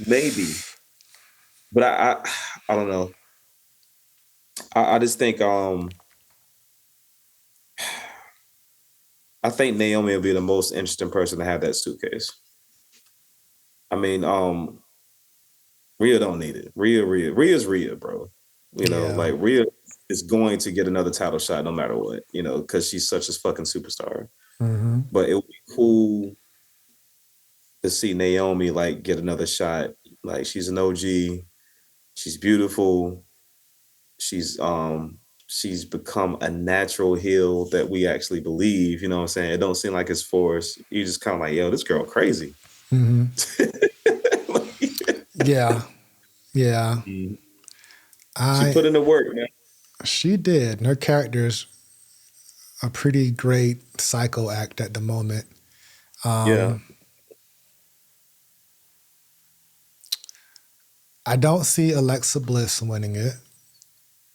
Maybe. But I don't know. I just think I think Naomi will be the most interesting person to have that suitcase. I mean, Rhea don't need it. Rhea's Rhea, bro. Like Rhea is going to get another title shot no matter what, because she's such a fucking superstar. Mm-hmm. But it would be cool to see Naomi like get another shot. Like, she's an OG. She's beautiful. She's become a natural heel that we actually believe. You know what I'm saying? It don't seem like it's forced. You just kind of like, yo, this girl crazy. Mm-hmm. Yeah. She put in the work, man. She did. And her character's a pretty great psycho act at the moment. Yeah. I don't see Alexa Bliss winning it.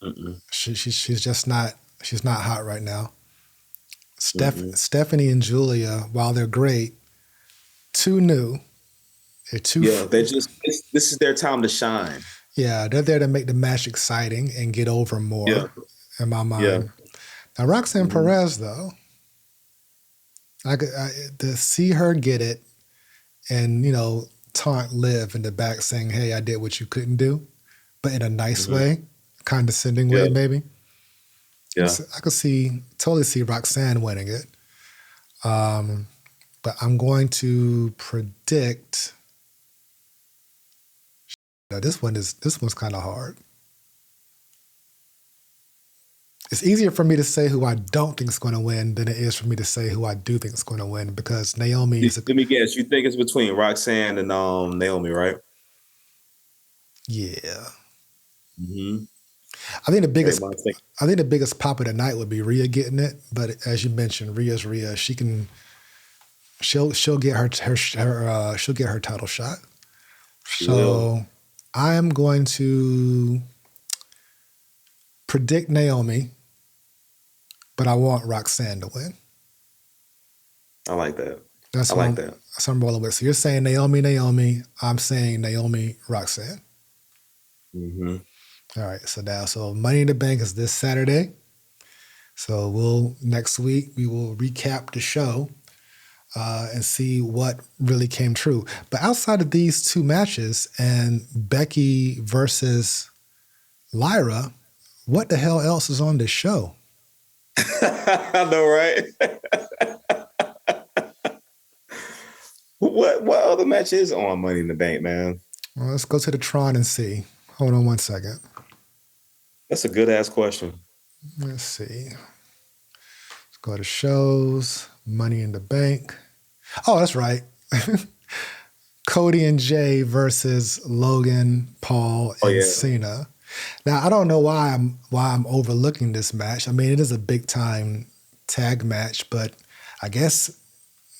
Mm-mm. She's just not. She's not hot right now. Stephanie and Julia, while they're great, too new. They're too. Yeah, this is their time to shine. Yeah, they're there to make the match exciting and get over more. In my mind. Yeah. Now Roxanne Perez, though, to see her get it, and taunt Liv in the back saying, "Hey, I did what you couldn't do," but in a nice way, condescending way, maybe. Yeah, I could totally see Roxanne winning it. But I'm going to predict. This one's kind of hard. It's easier for me to say who I don't think is going to win than it is for me to say who I do think is going to win, because Naomi is. Let me guess. You think it's between Roxanne and Naomi, right? Yeah. Mm-hmm. I think the biggest pop of the night would be Rhea getting it, but as you mentioned, Rhea's Rhea. She'll get her title shot. So I am going to predict Naomi, but I want Roxanne to win. I like that. That's what I'm rolling with. So you're saying Naomi. I'm saying Naomi, Roxanne. Mm-hmm. All right. So Money in the Bank is this Saturday. So next week we will recap the show and see what really came true. But outside of these two matches and Becky versus Lyra, what the hell else is on this show? I know, right? What other match is on Money in the Bank, man? Well, let's go to the Tron and see. Hold on one second. That's a good ass question. Let's see. Let's go to shows. Money in the Bank. Oh, that's right. Cody and Jay versus Logan, Paul, Oh and yeah. Cena. Now I don't know why I'm overlooking this match. I mean, it is a big time tag match, but I guess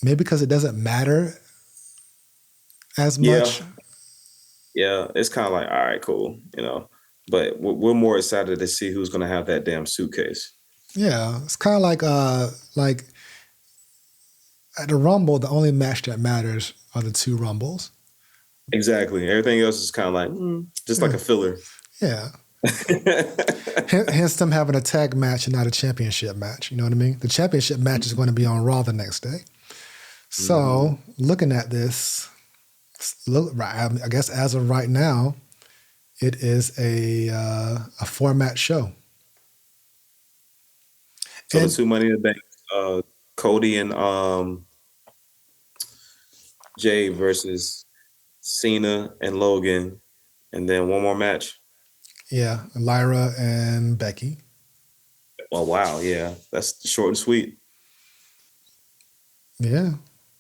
maybe because it doesn't matter as Yeah. much. Yeah. It's kind of like, all right, cool, But we're more excited to see who's gonna have that damn suitcase. Yeah, it's kind of like at the Rumble, the only match that matters are the two Rumbles. Exactly. Everything else is kind of like just like a filler. Yeah. Hence them having a tag match and not a championship match. You know what I mean? The championship match is going to be on Raw the next day. So looking at this, I guess as of right now, it is a format show. So And the two Money in the Bank, Cody and Jay versus Cena and Logan, and then one more match. yeah, Lyra and Becky. Oh wow, yeah, that's short and sweet. Yeah.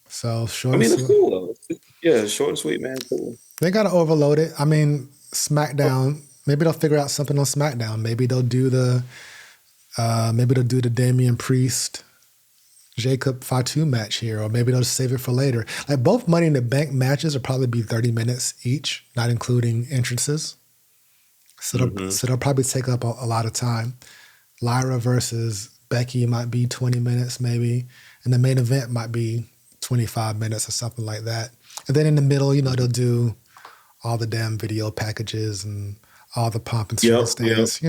So short I and mean, it's sweet. cool though. Yeah, short and sweet, man. Cool. They got to overload it. I mean, SmackDown. Maybe they'll figure out something on SmackDown. Maybe they'll do the Damian Priest, Jacob Fatu match here, or maybe they'll just save it for later. Like both Money in the Bank matches will probably be 30 minutes each, not including entrances. So they'll probably take up a lot of time. Lyra versus Becky might be 20 minutes maybe, and the main event might be 25 minutes or something like that. And then in the middle, they'll do all the damn video packages and all the pomp and circumstance,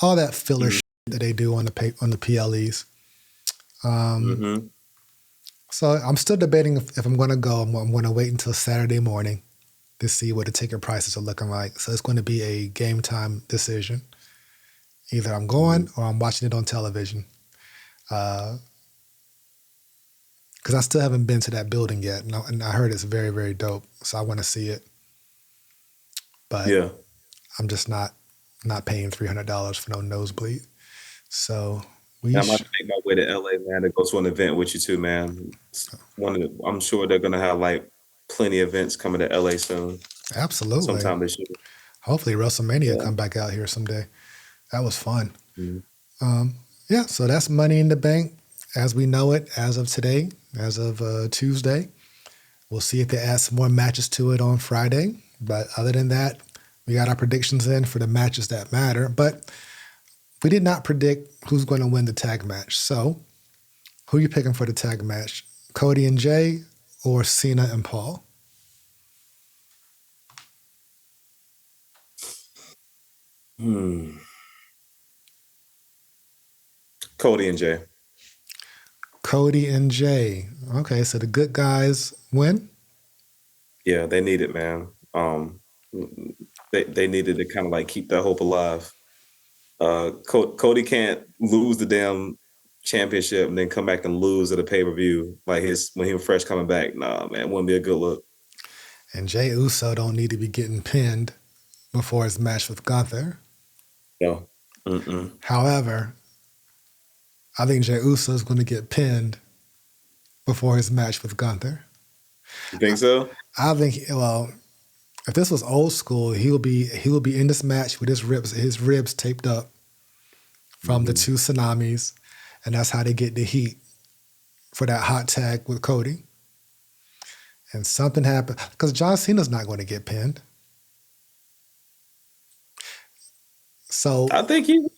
all that filler shit that they do on the PLEs. So I'm still debating if I'm going to go. I'm going to wait until Saturday morning to see what the ticket prices are looking like. So it's going to be a game time decision. Either I'm going or I'm watching it on television. Because I still haven't been to that building yet. And I heard it's very, very dope. So I want to see it. But Yeah. I'm just not paying $300 for no nosebleed. So I'm about to make my way to LA, man, to go to an event with you too, man. I'm sure they're gonna have like plenty of events coming to LA soon. Absolutely. Sometime this year. Hopefully WrestleMania come back out here someday. That was fun. Yeah, so that's Money in the Bank as we know it as of today, as of Tuesday. We'll see if they add some more matches to it on Friday. But other than that, we got our predictions in for the matches that matter. But we did not predict who's going to win the tag match. So who are you picking for the tag match? Cody and Jay or Cena and Paul? Cody and Jay. Cody and Jay. Okay, so the good guys win? Yeah, they need it, man. They needed to kind of like keep that hope alive. Cody can't lose the damn championship and then come back and lose at a pay-per-view like when he was fresh coming back. Nah, man, it wouldn't be a good look. And Jey Uso don't need to be getting pinned before his match with Gunther. No. However, I think Jey Uso is going to get pinned before his match with Gunther. You think so? I think, if this was old school, he will be in this match with his ribs taped up from the two tsunamis, and that's how they get the heat for that hot tag with Cody. And something happened because John Cena's not going to get pinned. So I think he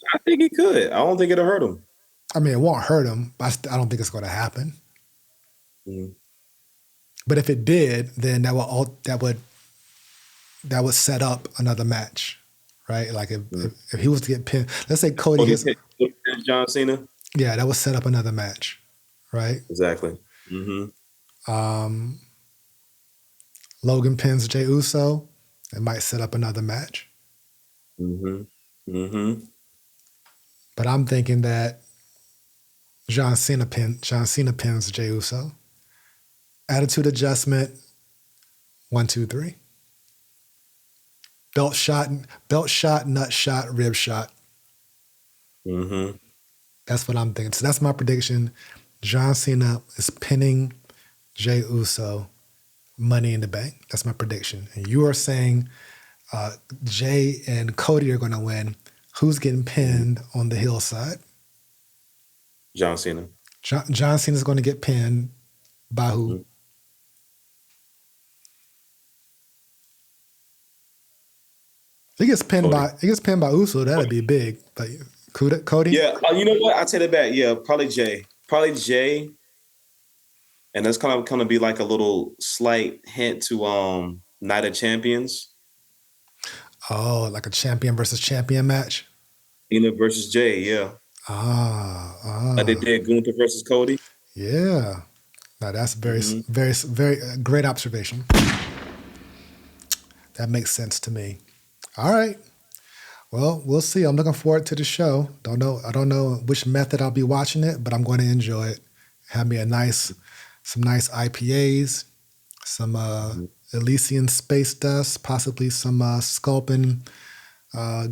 could. I don't think it'll hurt him. I mean, it won't hurt him, but I don't think it's going to happen. But if it did, then that would set up another match, right? Like if he was to get pinned, let's say Cody gets John Cena. Yeah, that would set up another match, right? Exactly. Logan pins Jey Uso. It might set up another match. But I'm thinking that John Cena pins Jey Uso. Attitude adjustment. 1, 2, 3. Belt shot, nut shot, rib shot. Mm-hmm. That's what I'm thinking. So that's my prediction. John Cena is pinning Jey Uso, Money in the Bank. That's my prediction. And you are saying Jey and Cody are going to win. Who's getting pinned on the hillside? John Cena. John Cena's going to get pinned by who? Mm-hmm. He gets pinned by Uso. That'd be big. But Cody? Yeah. You know what? I take it back. Yeah, probably Jey. And that's kind of be like a little slight hint to Night of Champions. Oh, like a champion versus champion match? Cena versus Jey, yeah. Like they did Gunther versus Cody. Yeah. Now that's very great observation. That makes sense to me. All right. Well, we'll see. I'm looking forward to the show. I don't know which method I'll be watching it, but I'm going to enjoy it. Have me some nice IPAs, some Elysian Space Dust, possibly some Sculpin,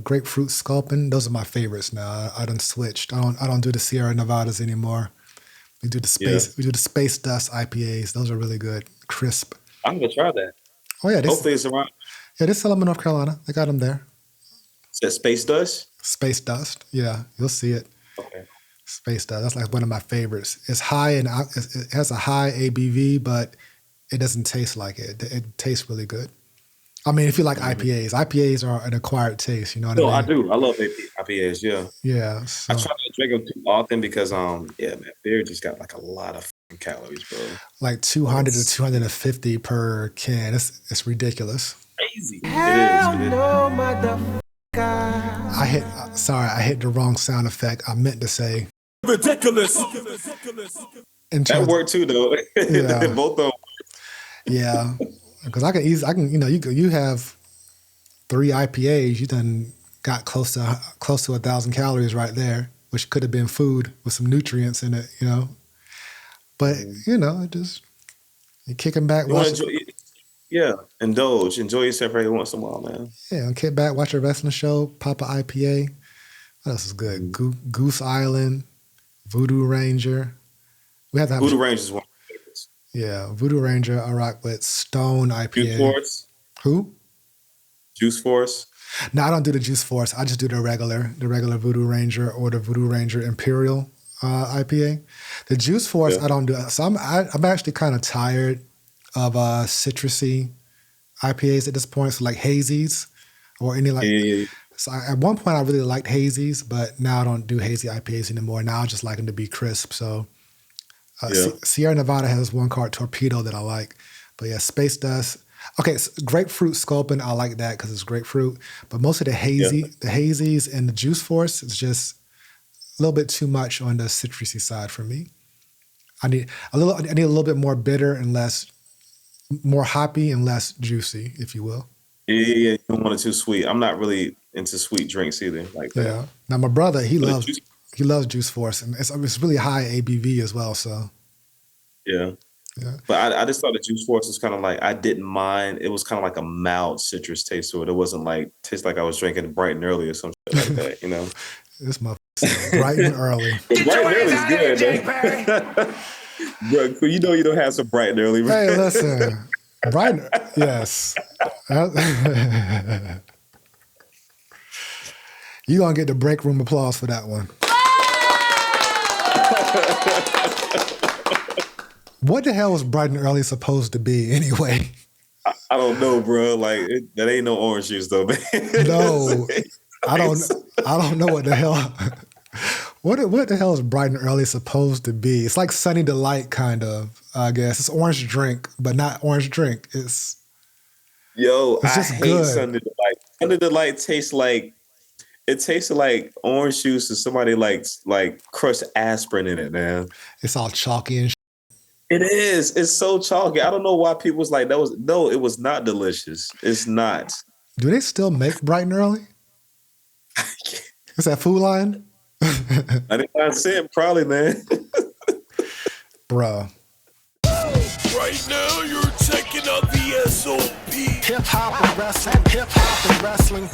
grapefruit Sculpin. Those are my favorites now. I done switched. I don't do the Sierra Nevadas anymore. We do the Space Dust IPAs. Those are really good, crisp. I'm gonna try that. Oh yeah, hopefully it's around. Yeah, they sell them in North Carolina. They got them there. Is that Space Dust? Space Dust. Yeah, you'll see it. Okay. Space Dust. That's like one of my favorites. It's high and it has a high ABV, but it doesn't taste like it. It tastes really good. I mean, if you like IPAs are an acquired taste. You know what I mean? No, I do. I love IPAs. Yeah. Yeah. So. I try not to drink them too often because man, beer just got like a lot of calories, bro. Like 200 to 250 per can. It's ridiculous. Crazy. It is. No, motherfucker. I hit the wrong sound effect. I meant to say ridiculous. That worked too, though. Yeah. Both of them. Yeah, because I can. You have 3 IPAs. You done got close to 1,000 calories right there, which could have been food with some nutrients in it. But just you're kicking back. Indulge. Enjoy yourself every once in a while, man. Yeah, kick back, watch a wrestling show, pop a IPA. What else is good? Goose Island, Voodoo Ranger. We have to have Voodoo Ranger is one of my favorites. Yeah, Voodoo Ranger. I rock with Stone IPA. Juice Force. Who? Juice Force. No, I don't do the Juice Force. I just do the regular Voodoo Ranger or the Voodoo Ranger Imperial IPA. The Juice Force, I don't do. So I'm actually kind of tired of citrusy IPAs at this point. So like hazies or any like. Yeah. So at one point I really liked hazies, but now I don't do hazy IPAs anymore. Now I just like them to be crisp. So Sierra Nevada has one called Torpedo that I like. But yeah, Space Dust. Okay, so grapefruit Sculpin, I like that because it's grapefruit. But most of the hazies and the Juice Force is just a little bit too much on the citrusy side for me. I need a little bit more bitter and more hoppy and less juicy, if you will. Yeah. You don't want it too sweet. I'm not really into sweet drinks either, like that. Yeah. Now my brother, he loves Juice Force, and it's really high ABV as well. So. Yeah. But I just thought the Juice Force was kind of like, I didn't mind. It was kind of like a mild citrus taste to it. It wasn't like taste like I was drinking Bright and Early or something like that. This motherfucker Bright and Early. Bright and Early is good, man. Bro, you don't have some Bright and Early. Hey, listen. Yes. You're going to get the break room applause for that one. What the hell was Bright and Early supposed to be anyway? I don't know, bro. Like, that ain't no orange juice, though, man. No. I don't know what the hell. What the hell is Bright and Early supposed to be? It's like Sunny Delight, kind of, I guess. It's orange drink, but not orange drink. It's just hate good. Sunny Delight. Sunny Delight tastes like orange juice and somebody like crushed aspirin in it, man. It's all chalky and shit. It is. It's so chalky. I don't know why people was like, it was not delicious. It's not. Do they still make Bright and Early? Is that Food Lion? 99 cents, probably, man. Bruh. Right now you're checking out VSOP. Hip hop and wrestling.